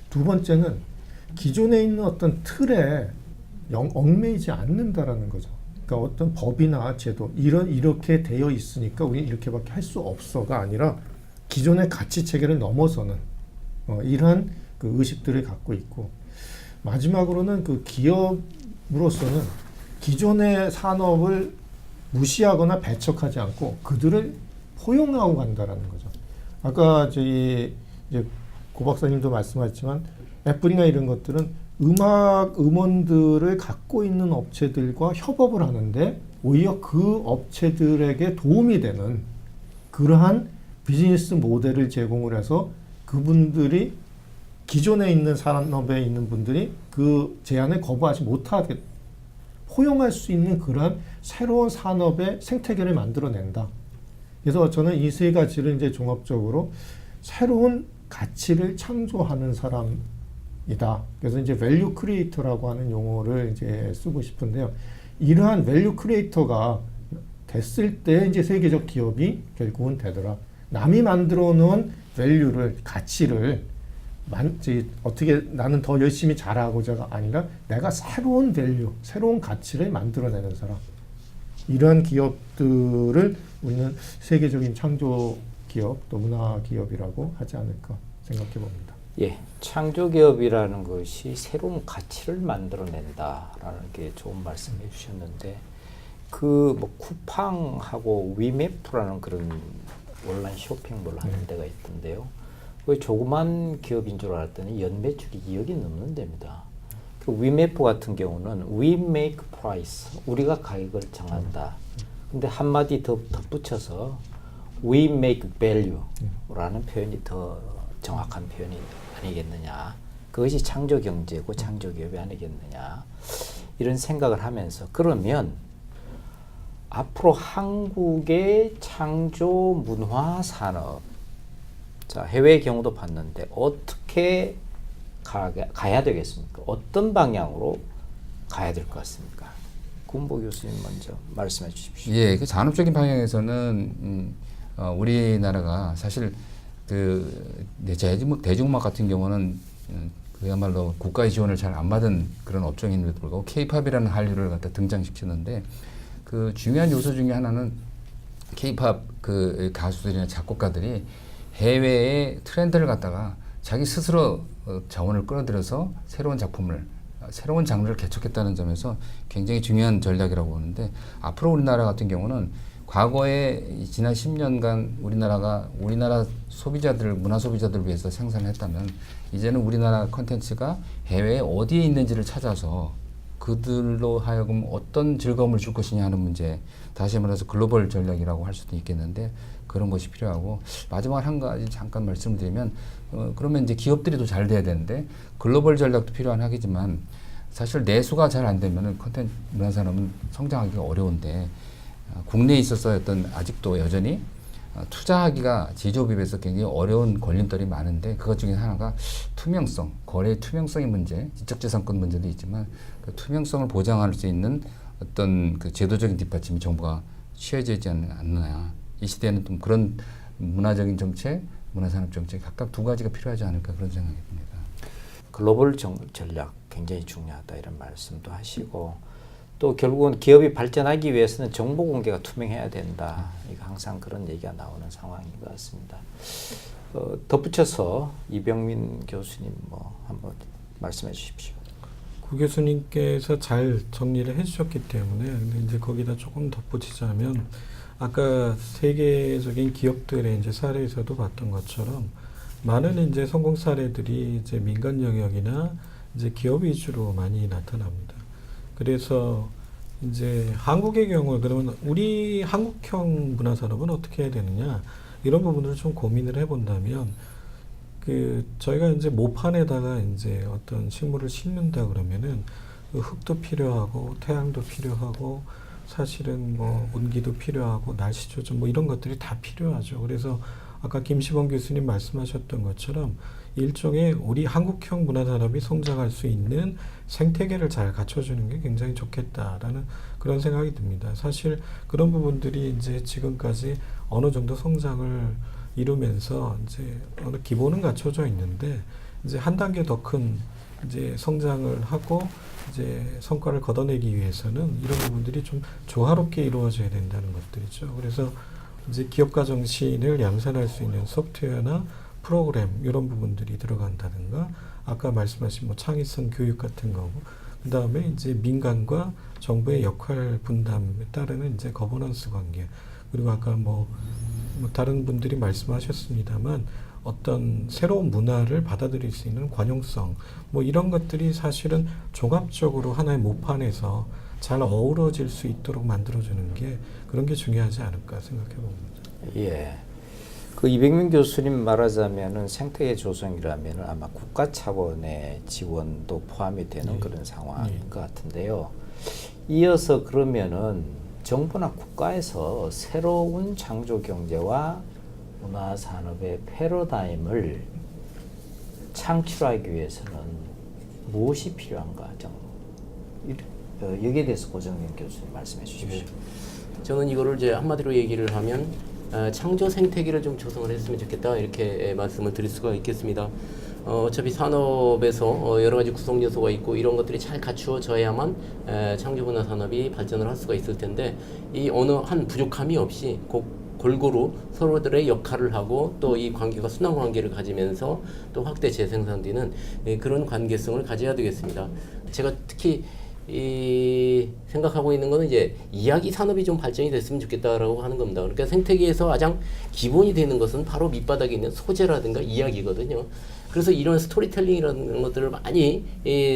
두 번째는 기존에 있는 어떤 틀에 얽매이지 않는다라는 거죠. 그러니까 어떤 법이나 제도 이렇게 되어 있으니까 우리 이렇게밖에 할 수 없어가 아니라 기존의 가치 체계를 넘어서는 이러한 그 의식들을 갖고 있고 마지막으로는 그 기업 우로서는 기존의 산업을 무시하거나 배척하지 않고 그들을 포용하고 간다라는 거죠. 아까 저희 이제 고 박사님도 말씀하셨지만 애플이나 이런 것들은 음원들을 갖고 있는 업체들과 협업을 하는데 오히려 그 업체들에게 도움이 되는 그러한 비즈니스 모델을 제공을 해서 그분들이 기존에 있는 산업에 있는 분들이 그 제안을 거부하지 못하게 포용할 수 있는 그러한 새로운 산업의 생태계를 만들어낸다. 그래서 저는 이 세 가지를 이제 종합적으로 새로운 가치를 창조하는 사람이다. 그래서 이제 밸류 크리에이터라고 하는 용어를 이제 쓰고 싶은데요. 이러한 밸류 크리에이터가 됐을 때 이제 세계적 기업이 결국은 되더라. 남이 만들어 놓은 밸류를, 가치를 어떻게 나는 더 열심히 잘하고자가 아니라 내가 새로운 밸류, 새로운 가치를 만들어내는 사람. 이러한 기업들을 우리는 세계적인 창조 기업, 또 문화 기업이라고 하지 않을까 생각해 봅니다. 예, 창조 기업이라는 것이 새로운 가치를 만들어낸다라는 게 좋은 말씀해 주셨는데 그 뭐 쿠팡하고 위메프라는 그런 온라인 쇼핑몰 하는 데가 있던데요. 그 조그만 기업인 줄 알았더니 연 매출이 2억이 넘는 데입니다. 그 위메프 같은 경우는 We make price, 우리가 가격을 정한다. 근데 한마디 더 덧붙여서 We make value라는 표현이 더 정확한 표현이 아니겠느냐. 그것이 창조 경제고 창조 기업이 아니겠느냐. 이런 생각을 하면서 그러면 앞으로 한국의 창조 문화 산업, 자, 해외 경우도 봤는데 어떻게 가야 되겠습니까? 어떤 방향으로 가야 될 것 같습니까? 군보 교수님 먼저 말씀해 주십시오. 예, 그 산업적인 방향에서는 우리나라가 사실 그 대중음악 같은 경우는 그야말로 국가의 지원을 잘 안 받은 그런 업종임에도 불구하고 K-팝이라는 한류를 갖다 등장시켰는데 그 중요한 요소 중에 하나는 K-팝 그 가수들이나 작곡가들이 해외의 트렌드를 갖다가 자기 스스로 자원을 끌어들여서 새로운 작품을, 새로운 장르를 개척했다는 점에서 굉장히 중요한 전략이라고 보는데 앞으로 우리나라 같은 경우는 과거에 지난 10년간 우리나라 소비자들, 문화 소비자들을 위해서 생산을 했다면 이제는 우리나라 콘텐츠가 해외에 어디에 있는지를 찾아서 그들로 하여금 어떤 즐거움을 줄 것이냐 하는 문제, 다시 말해서 글로벌 전략이라고 할 수도 있겠는데 그런 것이 필요하고 마지막 한 가지 잠깐 말씀드리면 그러면 이제 기업들이 더 잘 돼야 되는데 글로벌 전략도 필요한 하겠지만 사실 내수가 잘 안 되면은 콘텐츠 문화산업은 성장하기가 어려운데 국내에 있어서 아직도 여전히 투자하기가 제조업에서 굉장히 어려운 걸림돌이 많은데 그것 중에 하나가 투명성, 거래의 투명성의 문제, 지적재산권 문제도 있지만 그 투명성을 보장할 수 있는 어떤 그 제도적인 뒷받침이 정부가 취해져 있지 않느냐. 이 시대에는 좀 그런 문화적인 정책, 문화산업 정책 각각 두 가지가 필요하지 않을까 그런 생각이 듭니다. 글로벌 전략 굉장히 중요하다 이런 말씀도 하시고 또 결국은 기업이 발전하기 위해서는 정보 공개가 투명해야 된다. 이거 항상 그런 얘기가 나오는 상황인 것 같습니다. 덧붙여서 이병민 교수님 뭐 한번 말씀해 주십시오. 구 교수님께서 잘 정리를 해주셨기 때문에 근데 이제 거기다 조금 덧붙이자면 아까 세계적인 기업들의 이제 사례에서도 봤던 것처럼 많은 이제 성공 사례들이 이제 민간 영역이나 이제 기업 위주로 많이 나타납니다. 그래서 이제 한국의 경우 그러면 우리 한국형 문화산업은 어떻게 해야 되느냐 이런 부분을 좀 고민을 해본다면 그 저희가 이제 모판에다가 이제 어떤 식물을 심는다 그러면은 그 흙도 필요하고 태양도 필요하고 사실은 뭐 온기도 필요하고 날씨 조절 뭐 이런 것들이 다 필요하죠. 그래서 아까 김시범 교수님 말씀하셨던 것처럼 일종의 우리 한국형 문화산업이 성장할 수 있는 생태계를 잘 갖춰주는 게 굉장히 좋겠다라는 그런 생각이 듭니다. 사실 그런 부분들이 이제 지금까지 어느 정도 성장을 이루면서 이제 어느 기본은 갖춰져 있는데 이제 한 단계 더 큰 이제 성장을 하고 이제 성과를 걷어내기 위해서는 이런 부분들이 좀 조화롭게 이루어져야 된다는 것들이죠. 그래서 이제 기업가 정신을 양산할 수 있는 소프트웨어나 프로그램 이런 부분들이 들어간다든가 아까 말씀하신 뭐 창의성 교육 같은 거고 그다음에 이제 민간과 정부의 역할 분담에 따르는 이제 거버넌스 관계, 그리고 아까 뭐 다른 분들이 말씀하셨습니다만 어떤 새로운 문화를 받아들일 수 있는 관용성, 뭐 이런 것들이 사실은 종합적으로 하나의 모판에서 잘 어우러질 수 있도록 만들어주는 게, 그런 게 중요하지 않을까 생각해 봅니다. 예. 그 이백민 교수님 말하자면은 생태계 조성이라면은 아마 국가 차원의 지원도 포함이 되는 그런 상황인 것 같은데요. 이어서 그러면은 정부나 국가에서 새로운 창조 경제와 문화 산업의 패러다임을 창출하기 위해서는 무엇이 필요한가? 여기에 대해서 고정민 교수님 말씀해 주십시오. 저는 이거를 이제 한마디로 얘기를 하면 창조 생태계를 좀 조성을 했으면 좋겠다, 이렇게 말씀을 드릴 수가 있겠습니다. 어차피 산업에서 여러 가지 구성 요소가 있고 이런 것들이 잘 갖추어져야만 창조 문화 산업이 발전을 할 수가 있을 텐데, 이 어느 한 부족함이 없이 골고루 서로들의 역할을 하고 또 이 관계가 순환 관계를 가지면서 또 확대 재생산되는 그런 관계성을 가져야 되겠습니다. 제가 특히 생각하고 있는 거는 이제 이야기 산업이 좀 발전이 됐으면 좋겠다라고 하는 겁니다. 그러니까 생태계에서 가장 기본이 되는 것은 바로 밑바닥에 있는 소재라든가 이야기거든요. 그래서 이런 스토리텔링이라는 것들을 많이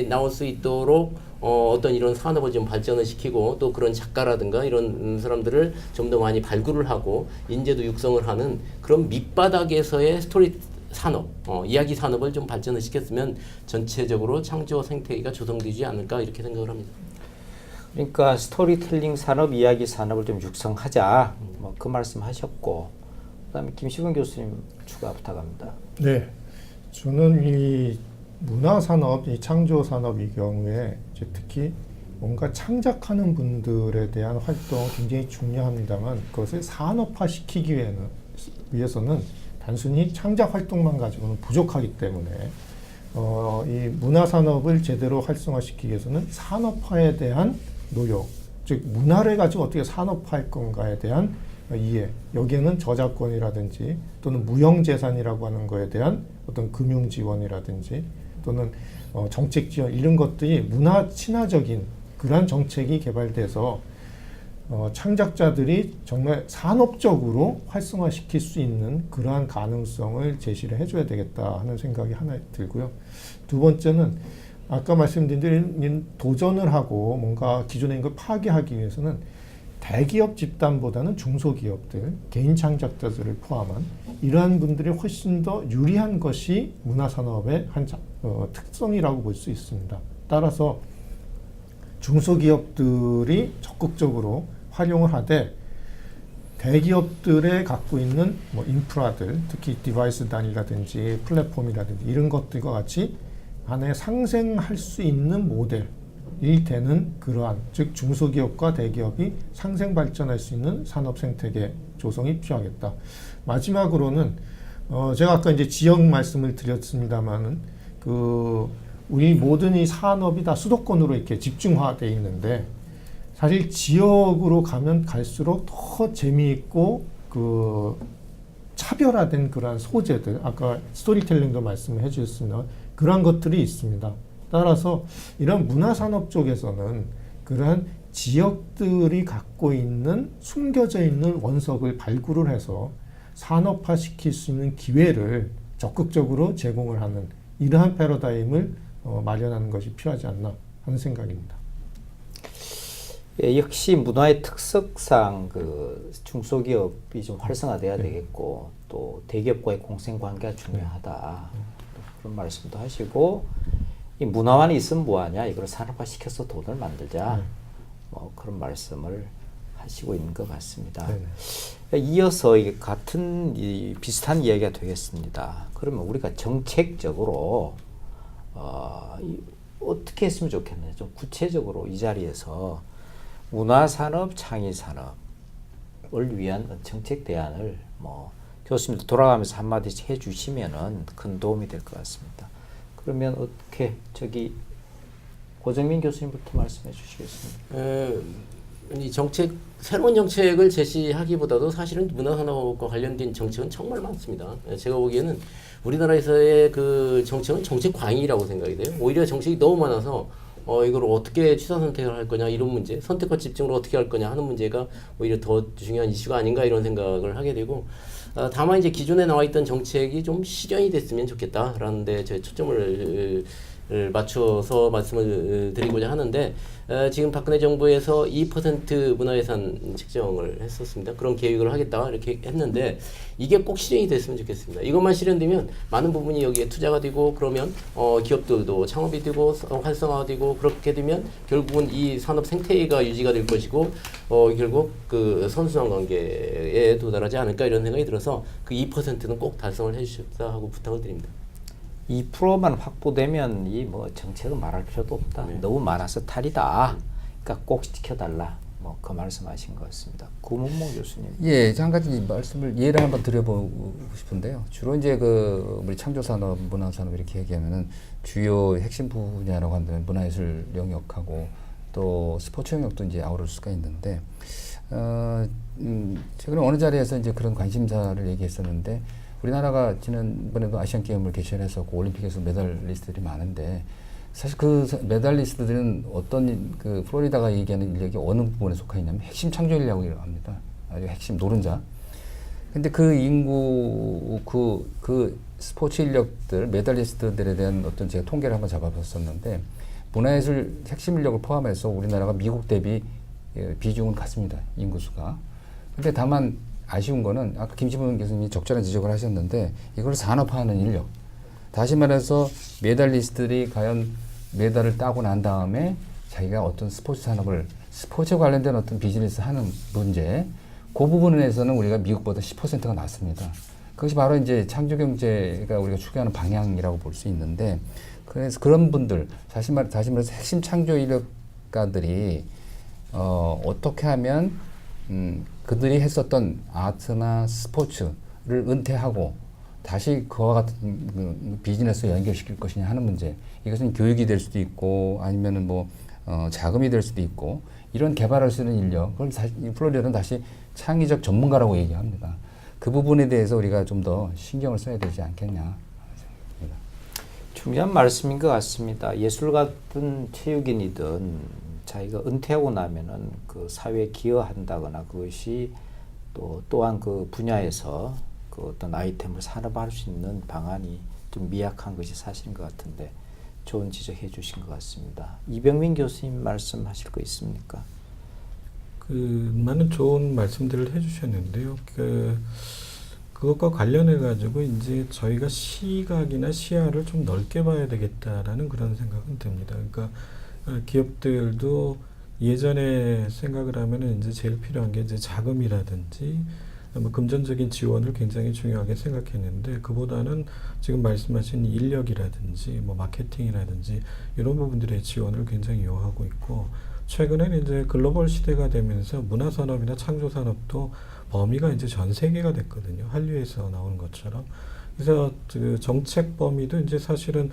나올 수 있도록 어떤 이런 산업을 좀 발전을 시키고, 또 그런 작가라든가 이런 사람들을 좀 더 많이 발굴을 하고 인재도 육성을 하는 그런 밑바닥에서의 스토리 산업, 이야기 산업을 좀 발전을 시켰으면 전체적으로 창조 생태계가 조성되지 않을까, 이렇게 생각을 합니다. 그러니까 스토리텔링 산업, 이야기 산업을 좀 육성하자, 뭐 그 말씀하셨고, 그다음에 김시근 교수님 추가 부탁합니다. 네, 저는 이 문화 산업, 이 창조 산업의 경우에 이제 특히 뭔가 창작하는 분들에 대한 활동 굉장히 중요합니다만, 그것을 산업화 시키기 위해서는 단순히 창작 활동만 가지고는 부족하기 때문에 이 문화 산업을 제대로 활성화시키기 위해서는 산업화에 대한 노력, 즉 문화를 가지고 어떻게 산업화할 건가에 대한 이해, 여기에는 저작권이라든지 또는 무형재산이라고 하는 거에 대한 어떤 금융 지원이라든지 또는 정책 지원, 이런 것들이 문화 친화적인 그러한 정책이 개발돼서 창작자들이 정말 산업적으로 활성화시킬 수 있는 그러한 가능성을 제시를 해줘야 되겠다 하는 생각이 하나 들고요. 두 번째는 아까 말씀드린 도전을 하고 뭔가 기존에 있는 걸 파괴하기 위해서는 대기업 집단보다는 중소기업들, 개인 창작자들을 포함한 이러한 분들이 훨씬 더 유리한 것이 문화산업의 한 특성이라고 볼 수 있습니다. 따라서 중소기업들이 적극적으로 활용을 하되, 대기업들에 갖고 있는 뭐 인프라들, 특히 디바이스 단위라든지 플랫폼이라든지 이런 것들과 같이 안에 상생할 수 있는 모델이 되는 그러한, 즉 중소기업과 대기업이 상생 발전할 수 있는 산업 생태계 조성이 필요하겠다. 마지막으로는 제가 아까 이제 지역 말씀을 드렸습니다만은 우리 모든 이 산업이 다 수도권으로 이렇게 집중화되어 있는데, 사실 지역으로 가면 갈수록 더 재미있고 차별화된 그러한 소재들, 아까 스토리텔링도 말씀을 해주셨습니다. 그러한 것들이 있습니다. 따라서 이런 문화산업 쪽에서는 그러한 지역들이 갖고 있는 숨겨져 있는 원석을 발굴을 해서 산업화시킬 수 있는 기회를 적극적으로 제공을 하는 이러한 패러다임을 마련하는 것이 필요하지 않나 하는 생각입니다. 예, 역시 문화의 특성상 중소기업이 좀 활성화돼야 되겠고, 또 대기업과의 공생 관계가 중요하다, 그런 말씀도 하시고, 이 문화만 있으면 뭐하냐, 이걸 산업화시켜서 돈을 만들자, 뭐 그런 말씀을 하시고 있는 것 같습니다. 이어서 비슷한 이야기가 되겠습니다. 그러면 우리가 정책적으로 어떻게 했으면 좋겠나요? 좀 구체적으로 이 자리에서 문화산업, 창의산업을 위한 정책 대안을 교수님도 돌아가면서 한마디씩 해주시면은 큰 도움이 될 것 같습니다. 그러면 어떻게 고정민 교수님부터 말씀해 주시겠습니까? 이 새로운 정책을 제시하기보다도 사실은 문화산업과 관련된 정책은 정말 많습니다. 제가 보기에는 우리나라에서의 그 정책은 정책 광이라고 생각이 돼요. 오히려 정책이 너무 많아서 이걸 어떻게 취사 선택을 할 거냐 이런 문제, 선택과 집중을 어떻게 할 거냐 하는 문제가 오히려 더 중요한 이슈가 아닌가 이런 생각을 하게 되고, 다만 이제 기존에 나와 있던 정책이 좀 실현이 됐으면 좋겠다라는 데 제 초점을 맞춰서 말씀을 드리고자 하는데, 지금 박근혜 정부에서 2% 문화예산 책정을 했었습니다. 그런 계획을 하겠다 이렇게 했는데 이게 꼭 실현이 됐으면 좋겠습니다. 이것만 실현되면 많은 부분이 여기에 투자가 되고, 그러면 기업들도 창업이 되고 활성화되고, 그렇게 되면 결국은 이 산업 생태계가 유지가 될 것이고, 결국 그 선순환 관계에 도달하지 않을까 이런 생각이 들어서 그 2%는 꼭 달성을 해주십사 하고 부탁을 드립니다. 2%만 확보되면 이 뭐 정책은 말할 필요도 없다. 네. 너무 많아서 탈이다. 그러니까 꼭 지켜달라. 뭐 그 말씀하신 것 같습니다. 구문모 교수님. 예, 한 가지 말씀을 예를 한번 드려보고 싶은데요. 주로 이제 그 우리 창조산업, 문화산업 이렇게 얘기하면은 주요 핵심 분야라고 한다면 문화예술 영역하고 또 스포츠 영역도 이제 아우를 수가 있는데, 최근에 어느 자리에서 이제 그런 관심사를 얘기했었는데, 우리나라가 지난번에도 아시안 게임을 개최했었고 올림픽에서 메달리스트들이 많은데, 사실 그 메달리스트들은 어떤 그 플로리다가 얘기하는 인력이 어느 부분에 속해 있냐면 핵심 창조 인력이라고 합니다. 아주 핵심 노른자. 근데 그 인구 그 스포츠 인력들 메달리스트들에 대한 어떤 제가 통계를 한번 잡아봤었는데, 문화예술 핵심 인력을 포함해서 우리나라가 미국 대비 비중은 같습니다. 인구수가. 근데 다만 아쉬운 거는 아까 김시분 교수님이 적절한 지적을 하셨는데, 이걸 산업화하는 인력. 다시 말해서 메달리스트들이 과연 메달을 따고 난 다음에 자기가 어떤 스포츠 산업을, 스포츠에 관련된 어떤 비즈니스 하는 문제, 그 부분에서는 우리가 미국보다 10%가 낮습니다. 그것이 바로 이제 창조 경제가 우리가 추구하는 방향이라고 볼 수 있는데, 그래서 그런 분들, 다시 말해서 핵심 창조 인력가들이 어떻게 하면 그들이 했었던 아트나 스포츠를 은퇴하고 다시 그와 같은 비즈니스에 연결시킬 것이냐 하는 문제. 이것은 교육이 될 수도 있고, 아니면은 뭐 자금이 될 수도 있고, 이런 개발할 수 있는 인력, 그걸 플로리다는 다시 창의적 전문가라고 얘기합니다. 그 부분에 대해서 우리가 좀 더 신경을 써야 되지 않겠냐 생각합니다. 중요한 말씀인 것 같습니다. 예술가든 체육인이든 자기가 은퇴하고 나면은 그 사회에 기여한다거나, 그것이 또한 그 분야에서 그 어떤 아이템을 산업화할 수 있는 방안이 좀 미약한 것이 사실인 것 같은데, 좋은 지적해 주신 것 같습니다. 이병민 교수님 말씀하실 거 있습니까? 많은 좋은 말씀들을 해주셨는데요. 그것과 관련해 가지고 이제 저희가 시각이나 시야를 좀 넓게 봐야 되겠다라는 그런 생각은 듭니다. 그러니까 기업들도 예전에 생각을 하면은 이제 제일 필요한 게 이제 자금이라든지 뭐 금전적인 지원을 굉장히 중요하게 생각했는데, 그보다는 지금 말씀하신 인력이라든지 뭐 마케팅이라든지 이런 부분들의 지원을 굉장히 요하고 있고, 최근에는 이제 글로벌 시대가 되면서 문화산업이나 창조산업도 범위가 이제 전 세계가 됐거든요. 한류에서 나오는 것처럼. 그래서 그 정책 범위도 이제 사실은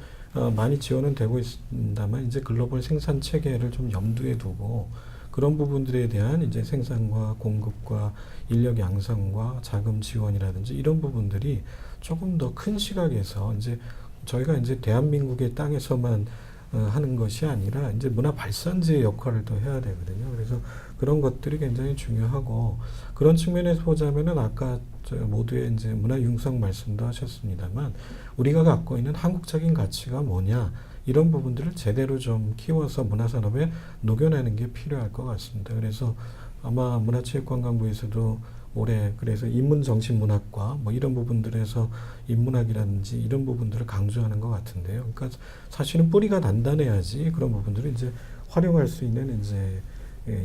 많이 지원은 되고 있습니다만, 이제 글로벌 생산 체계를 좀 염두에 두고 그런 부분들에 대한 이제 생산과 공급과 인력 양성과 자금 지원이라든지 이런 부분들이 조금 더 큰 시각에서 이제 저희가 이제 대한민국의 땅에서만 하는 것이 아니라 이제 문화 발산지의 역할을 더 해야 되거든요. 그래서 그런 것들이 굉장히 중요하고, 그런 측면에서 보자면은 아까 모두의 이제 문화 융성 말씀도 하셨습니다만, 우리가 갖고 있는 한국적인 가치가 뭐냐, 이런 부분들을 제대로 좀 키워서 문화산업에 녹여내는 게 필요할 것 같습니다. 그래서 아마 문화체육관광부에서도 올해 그래서 인문정신문학과 뭐 이런 부분들에서 인문학이라든지 이런 부분들을 강조하는 것 같은데요. 그러니까 사실은 뿌리가 단단해야지 그런 부분들을 이제 활용할 수 있는 이제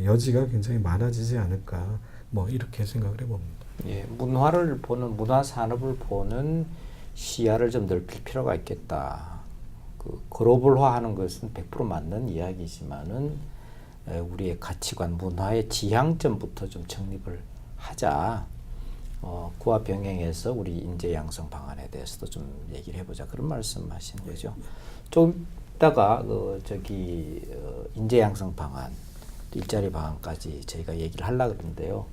여지가 굉장히 많아지지 않을까, 뭐 이렇게 생각을 해봅니다. 예, 문화를 보는, 문화 산업을 보는 시야를 좀 넓힐 필요가 있겠다. 그 글로벌화하는 것은 100% 맞는 이야기지만은 우리의 가치관, 문화의 지향점부터 좀 정립을 하자. 그와 병행해서 우리 인재 양성 방안에 대해서도 좀 얘기를 해보자. 그런 말씀하시는 거죠. 좀 이따가 인재 양성 방안, 일자리 방안까지 저희가 얘기를 하려고 그러는데요.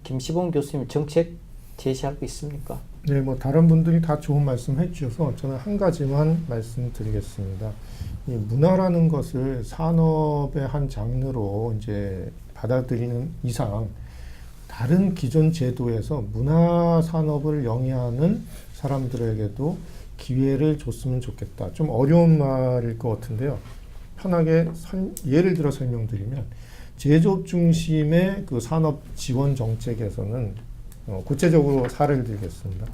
김시봉 교수님 정책 제시할 거 있습니까? 네, 뭐 다른 분들이 다 좋은 말씀 해주셔서 저는 한 가지만 말씀드리겠습니다. 이 문화라는 것을 산업의 한 장르로 이제 받아들이는 이상 다른 기존 제도에서 문화 산업을 영위하는 사람들에게도 기회를 줬으면 좋겠다. 좀 어려운 말일 것 같은데요. 편하게 예를 들어 설명드리면 제조업 중심의 그 산업 지원 정책에서는 구체적으로 사례를 들겠습니다.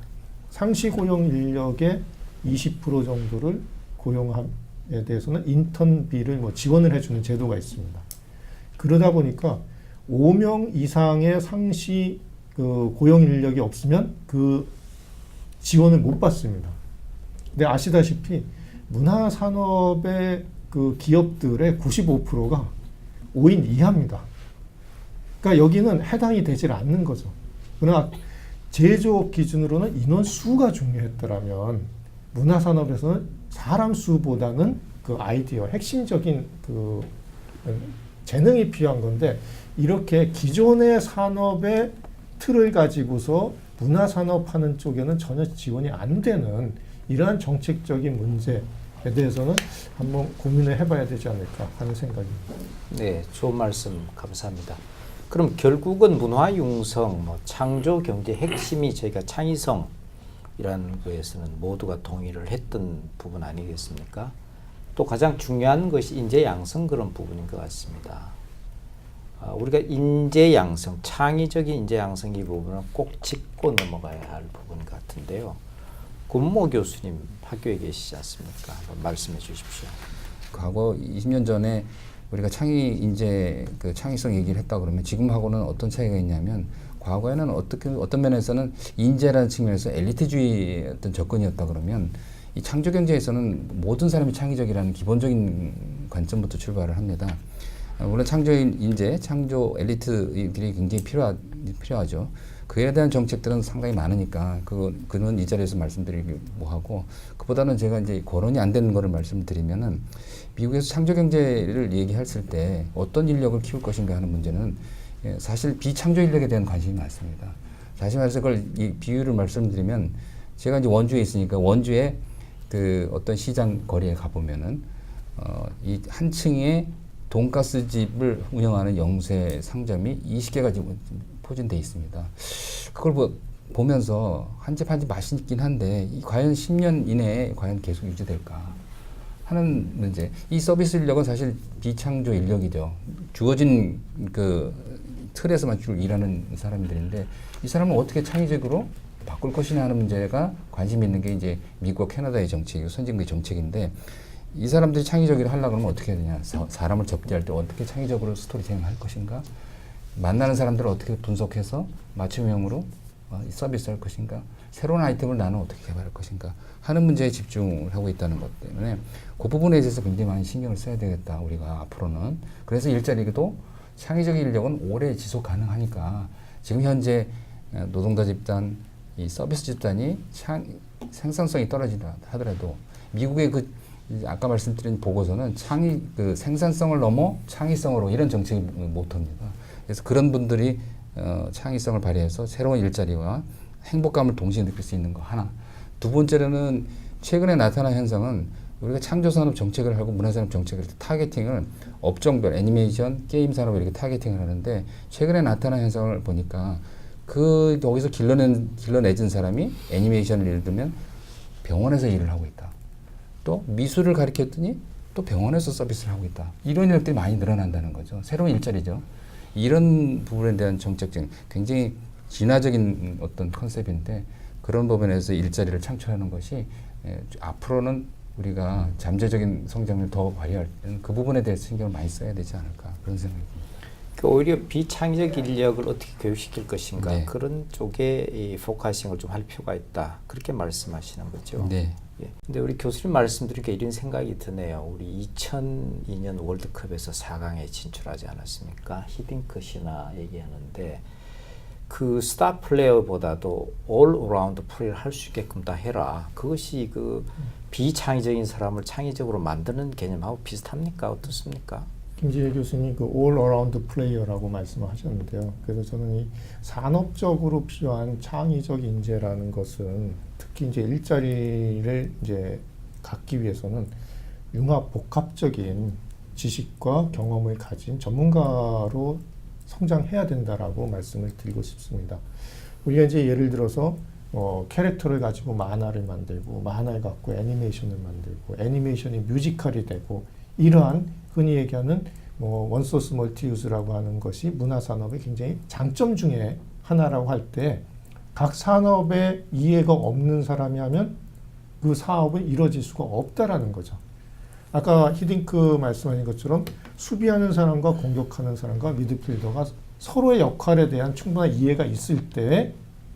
상시 고용 인력의 20% 정도를 고용함에 대해서는 인턴비를 뭐 지원을 해주는 제도가 있습니다. 그러다 보니까 5명 이상의 상시 그 고용 인력이 없으면 그 지원을 못 받습니다. 근데 아시다시피 문화 산업의 그 기업들의 95%가 5인 이하입니다. 그러니까 여기는 해당이 되질 않는 거죠. 그러나 제조업 기준으로는 인원 수가 중요했더라면 문화 산업에서는 사람 수보다는 그 아이디어, 핵심적인 그 재능이 필요한 건데 이렇게 기존의 산업의 틀을 가지고서 문화 산업 하는 쪽에는 전혀 지원이 안 되는 이러한 정책적인 문제에 대해서는 한번 고민을 해봐야 되지 않을까 하는 생각입니다. 네, 좋은 말씀 감사합니다. 그럼 결국은 문화 융성, 뭐 창조 경제 핵심이 저희가 창의성이라는 거에서는 모두가 동의를 했던 부분 아니겠습니까? 또 가장 중요한 것이 인재 양성 그런 부분인 것 같습니다. 우리가 인재 양성, 창의적인 인재 양성 이 부분은 꼭 짚고 넘어가야 할 부분 같은데요. 권모 교수님 학교에 계시지 않습니까? 한번 말씀해 주십시오. 과거 20년 전에 우리가 창의 인재 그 창의성 얘기를 했다 그러면 지금하고는 어떤 차이가 있냐면 과거에는 어떤 면에서는 인재라는 측면에서 엘리트주의 어떤 접근이었다 그러면 이 창조 경제에서는 모든 사람이 창의적이라는 기본적인 관점부터 출발을 합니다. 물론 창조 인재, 창조 엘리트들이 굉장히 필요하죠. 그에 대한 정책들은 상당히 많으니까 그는 이 자리에서 말씀드리기 뭐하고 그보다는 제가 이제 거론이 안 되는 거를 말씀드리면은 미국에서 창조 경제를 얘기했을 때 어떤 인력을 키울 것인가 하는 문제는 사실 비창조 인력에 대한 관심이 많습니다. 다시 말해서 그걸 이 비유를 말씀드리면 제가 이제 원주에 있으니까 원주에 그 어떤 시장 거리에 가보면은 이 한 층에 돈가스 집을 운영하는 영세 상점이 20개가 지금 포진돼 있습니다. 그걸 보면서 한 집 한 집 맛있긴 한데 과연 10년 이내에 과연 계속 유지될까 하는 문제. 이 서비스 인력은 사실 비창조 인력이죠. 주어진 그 틀에서만 주로 일하는 사람들인데 이 사람은 어떻게 창의적으로 바꿀 것이냐 하는 문제가 관심 있는 게 이제 미국과 캐나다의 정책이고 선진국의 정책인데 이 사람들이 창의적으로 하려고 하면 어떻게 해야 되냐. 사람을 접대할 때 어떻게 창의적으로 스토리텔링을 할 것인가. 만나는 사람들을 어떻게 분석해서 맞춤형으로 서비스를 할 것인가. 새로운 아이템을 나는 어떻게 개발할 것인가 하는 문제에 집중을 하고 있다는 것 때문에 그 부분에 대해서 굉장히 많이 신경을 써야 되겠다. 우리가 앞으로는. 그래서 일자리도 창의적인 인력은 오래 지속 가능하니까 지금 현재 노동자 집단, 이 서비스 집단이 생산성이 떨어지다 하더라도 미국의 그 아까 말씀드린 보고서는 그 생산성을 넘어 창의성으로 이런 정책이 모토입니다. 그래서 그런 분들이 창의성을 발휘해서 새로운 일자리와 행복감을 동시에 느낄 수 있는 거 하나. 두 번째로는 최근에 나타난 현상은 우리가 창조산업 정책을 하고 문화산업 정책을 타겟팅을 업종별 애니메이션, 게임 산업 이렇게 타겟팅을 하는데 최근에 나타난 현상을 보니까 거기서 길러내준 사람이 애니메이션을 예를 들면 병원에서 일을 하고 있다. 또 미술을 가르쳤더니 또 병원에서 서비스를 하고 있다. 이런 일들이 많이 늘어난다는 거죠. 새로운 일자리죠. 이런 부분에 대한 정책적인 굉장히 진화적인 어떤 컨셉인데 그런 부분에서 일자리를 창출하는 것이 앞으로는 우리가 잠재적인 성장을 더 발휘할 때는 그 부분에 대해서 신경을 많이 써야 되지 않을까 그런 생각이 듭니다. 오히려 비창의적 인력을 어떻게 교육시킬 것인가 네. 그런 쪽에 이 포커싱을 좀 할 필요가 있다. 그렇게 말씀하시는 거죠. 네. 예. 근데 우리 교수님 말씀드리니까 이런 생각이 드네요. 우리 2002년 월드컵에서 4강에 진출하지 않았습니까? 히딩크시나 얘기하는데 그 스타 플레이어보다도 올 라운드 플레이를 할 수 있게끔 다 해라. 그것이 그 비창의적인 사람을 창의적으로 만드는 개념하고 비슷합니까? 어떻습니까? 김지혜 교수님 그 all around player라고 말씀하셨는데요. 그래서 저는 이 산업적으로 필요한 창의적 인재라는 것은 특히 이제 일자리를 이제 갖기 위해서는 융합 복합적인 지식과 경험을 가진 전문가로 성장해야 된다라고 말씀을 드리고 싶습니다. 우리가 이제 예를 들어서 캐릭터를 가지고 만화를 만들고 만화를 갖고 애니메이션을 만들고 애니메이션이 뮤지컬이 되고 이러한 흔히 얘기하는 원소스 멀티유즈라고 하는 것이 문화산업의 굉장히 장점 중에 하나라고 할 때 각 산업에 이해가 없는 사람이 하면 그 사업은 이루어질 수가 없다라는 거죠. 아까 히딩크 말씀하신 것처럼 수비하는 사람과 공격하는 사람과 미드필더가 서로의 역할에 대한 충분한 이해가 있을 때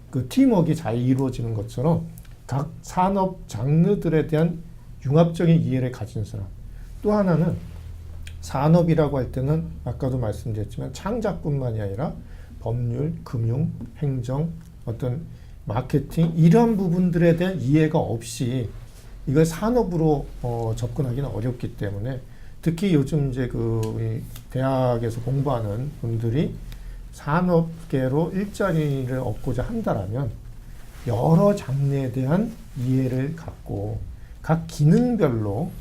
그 팀워크가 잘 이루어지는 것처럼 각 산업 장르들에 대한 융합적인 이해를 가진 사람. 또 하나는 산업이라고 할 때는 아까도 말씀드렸지만 창작뿐만이 아니라 법률, 금융, 행정, 어떤 마케팅 이런 부분들에 대한 이해가 없이 이걸 산업으로 접근하기는 어렵기 때문에 특히 요즘 이제 그 대학에서 공부하는 분들이 산업계로 일자리를 얻고자 한다라면 여러 장르에 대한 이해를 갖고 각 기능별로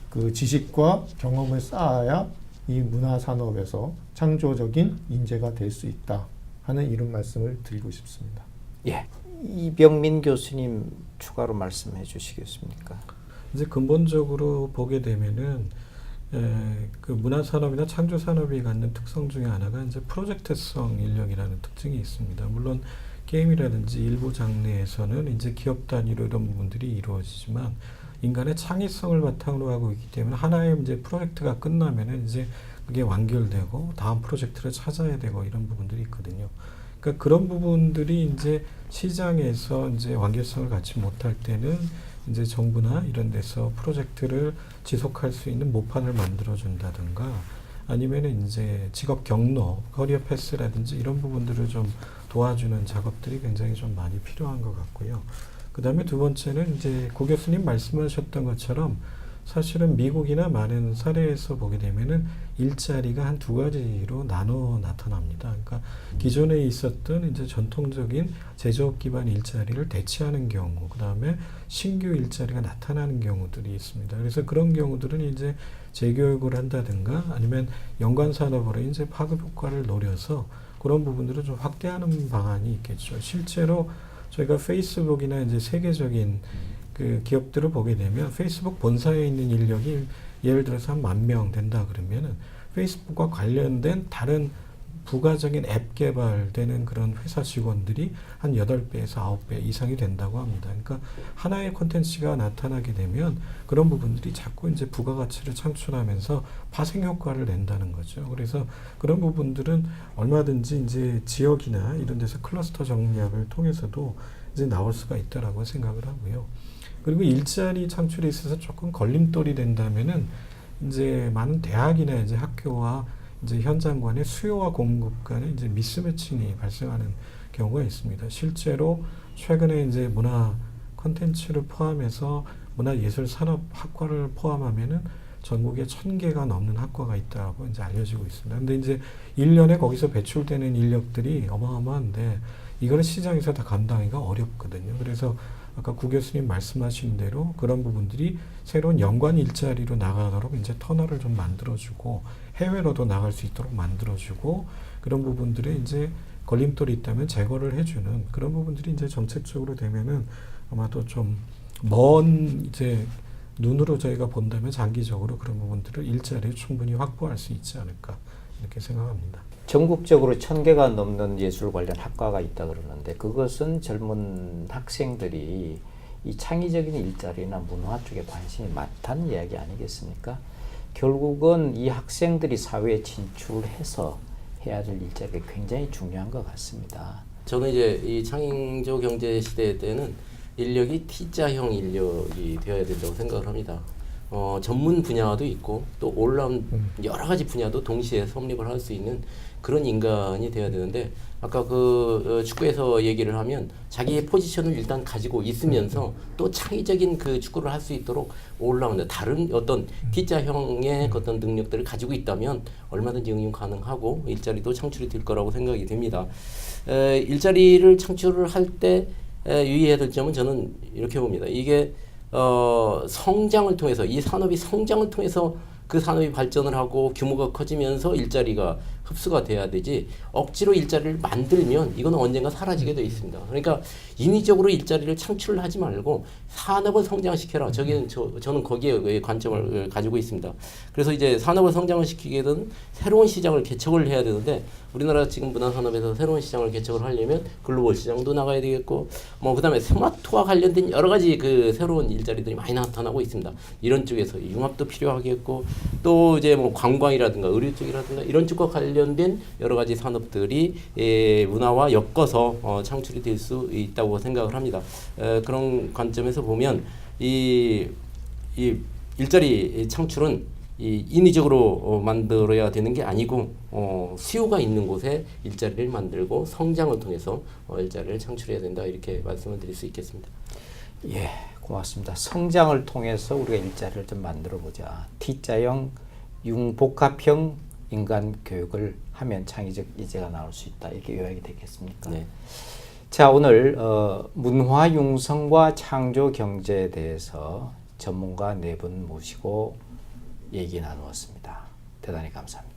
그 지식과 경험을 쌓아야 이 문화산업에서 창조적인 인재가 될 수 있다 하는 이런 말씀을 드리고 싶습니다. 예, 이병민 교수님 추가로 말씀해 주시겠습니까? 이제 근본적으로 보게 되면은 그 문화산업이나 창조산업이 갖는 특성 중에 하나가 이제 프로젝트성 인력이라는 특징이 있습니다. 물론 게임이라든지 일부 장르에서는 이제 기업 단위로 이런 부분들이 이루어지지만 인간의 창의성을 바탕으로 하고 있기 때문에 하나의 이제 프로젝트가 끝나면은 이제 그게 완결되고 다음 프로젝트를 찾아야 되고 이런 부분들이 있거든요. 그러니까 그런 부분들이 이제 시장에서 이제 완결성을 갖지 못할 때는 이제 정부나 이런 데서 프로젝트를 지속할 수 있는 모판을 만들어 준다든가 아니면은 이제 직업 경로, 커리어 패스라든지 이런 부분들을 좀 도와주는 작업들이 굉장히 좀 많이 필요한 것 같고요. 그 다음에 두 번째는 이제 고 교수님 말씀하셨던 것처럼 사실은 미국이나 많은 사례에서 보게 되면은 일자리가 한 두 가지로 나눠 나타납니다. 그러니까 기존에 있었던 이제 전통적인 제조업 기반 일자리를 대체하는 경우, 그 다음에 신규 일자리가 나타나는 경우들이 있습니다. 그래서 그런 경우들은 이제 재교육을 한다든가 아니면 연관 산업으로 이제 파급 효과를 노려서 그런 부분들을 좀 확대하는 방안이 있겠죠. 실제로 저희가 페이스북이나 이제 세계적인 그 기업들을 보게 되면 페이스북 본사에 있는 인력이 예를 들어서 한 10,000명 된다 그러면은 페이스북과 관련된 다른 부가적인 앱 개발되는 그런 회사 직원들이 한 8배에서 9배 이상이 된다고 합니다. 그러니까 하나의 콘텐츠가 나타나게 되면 그런 부분들이 자꾸 이제 부가가치를 창출하면서 파생 효과를 낸다는 거죠. 그래서 그런 부분들은 얼마든지 이제 지역이나 이런 데서 클러스터 정리학을 통해서도 이제 나올 수가 있다라고 생각을 하고요. 그리고 일자리 창출에 있어서 조금 걸림돌이 된다면은 이제 많은 대학이나 이제 학교와 이제 현장 간의 수요와 공급 간의 이제 미스매칭이 발생하는 경우가 있습니다. 실제로 최근에 이제 문화 콘텐츠를 포함해서 문화예술산업학과를 포함하면은 전국에 1,000개가 넘는 학과가 있다고 이제 알려지고 있습니다. 근데 이제 1년에 거기서 배출되는 인력들이 어마어마한데 이거를 시장에서 다 감당하기가 어렵거든요. 그래서 아까 구 교수님 말씀하신 대로 그런 부분들이 새로운 연관 일자리로 나가도록 이제 터널을 좀 만들어주고 해외로도 나갈 수 있도록 만들어주고 그런 부분들에 이제 걸림돌이 있다면 제거를 해주는 그런 부분들이 이제 정책적으로 되면은 아마도 좀 먼 이제 눈으로 저희가 본다면 장기적으로 그런 부분들을 일자리를 충분히 확보할 수 있지 않을까 이렇게 생각합니다. 전국적으로 1,000개가 넘는 예술 관련 학과가 있다 그러는데 그것은 젊은 학생들이 이 창의적인 일자리나 문화 쪽에 관심이 많다는 이야기 아니겠습니까? 결국은 이 학생들이 사회에 진출해서 해야 될 일자리가 굉장히 중요한 것 같습니다. 저는 이제 이 창조 경제 시대 때는 인력이 T자형 인력이 되어야 된다고 생각을 합니다. 전문 분야도 있고 또 올라온 여러 가지 분야도 동시에 섭립을 할 수 있는 그런 인간이 돼야 되는데 아까 그 축구에서 얘기를 하면 자기의 포지션을 일단 가지고 있으면서 또 창의적인 그 축구를 할 수 있도록 올라오는 다른 어떤 T자형의 어떤 능력들을 가지고 있다면 얼마든지 응용 가능하고 일자리도 창출이 될 거라고 생각이 됩니다. 일자리를 창출을 할 때 유의해야 될 점은 저는 이렇게 봅니다. 이게 성장을 통해서 이 산업이 성장을 통해서 그 산업이 발전을 하고 규모가 커지면서 일자리가 흡수가 돼야 되지 억지로 일자리를 만들면 이건 언젠가 사라지게 돼 있습니다. 그러니까 인위적으로 일자리를 창출하지 말고 산업을 성장시켜라. 저는 거기에 관점을 가지고 있습니다. 그래서 이제 산업을 성장을 시키게 되는 새로운 시장을 개척을 해야 되는데 우리나라 지금 문화산업에서 새로운 시장을 개척을 하려면 글로벌 시장도 나가야 되겠고 그다음에 스마트와 관련된 여러 가지 그 새로운 일자리들이 많이 나타나고 있습니다. 이런 쪽에서 융합도 필요하겠고 또 이제 관광이라든가 의료 쪽이라든가 이런 쪽과 관련된 여러 가지 산업들이 문화와 엮어서 창출이 될 수 있다고 생각을 합니다. 그런 관점에서 보면 이 일자리 창출은 인위적으로 만들어야 되는 게 아니고 수요가 있는 곳에 일자리를 만들고 성장을 통해서 일자리를 창출해야 된다 이렇게 말씀을 드릴 수 있겠습니다. 예, 고맙습니다. 성장을 통해서 우리가 일자리를 좀 만들어 보자. T자형 융복합형 인간 교육을 하면 창의적 인재가 나올 수 있다. 이렇게 요약이 되겠습니까? 네. 자, 오늘 문화 융성과 창조 경제에 대해서 전문가 4분 모시고 얘기 나누었습니다. 대단히 감사합니다.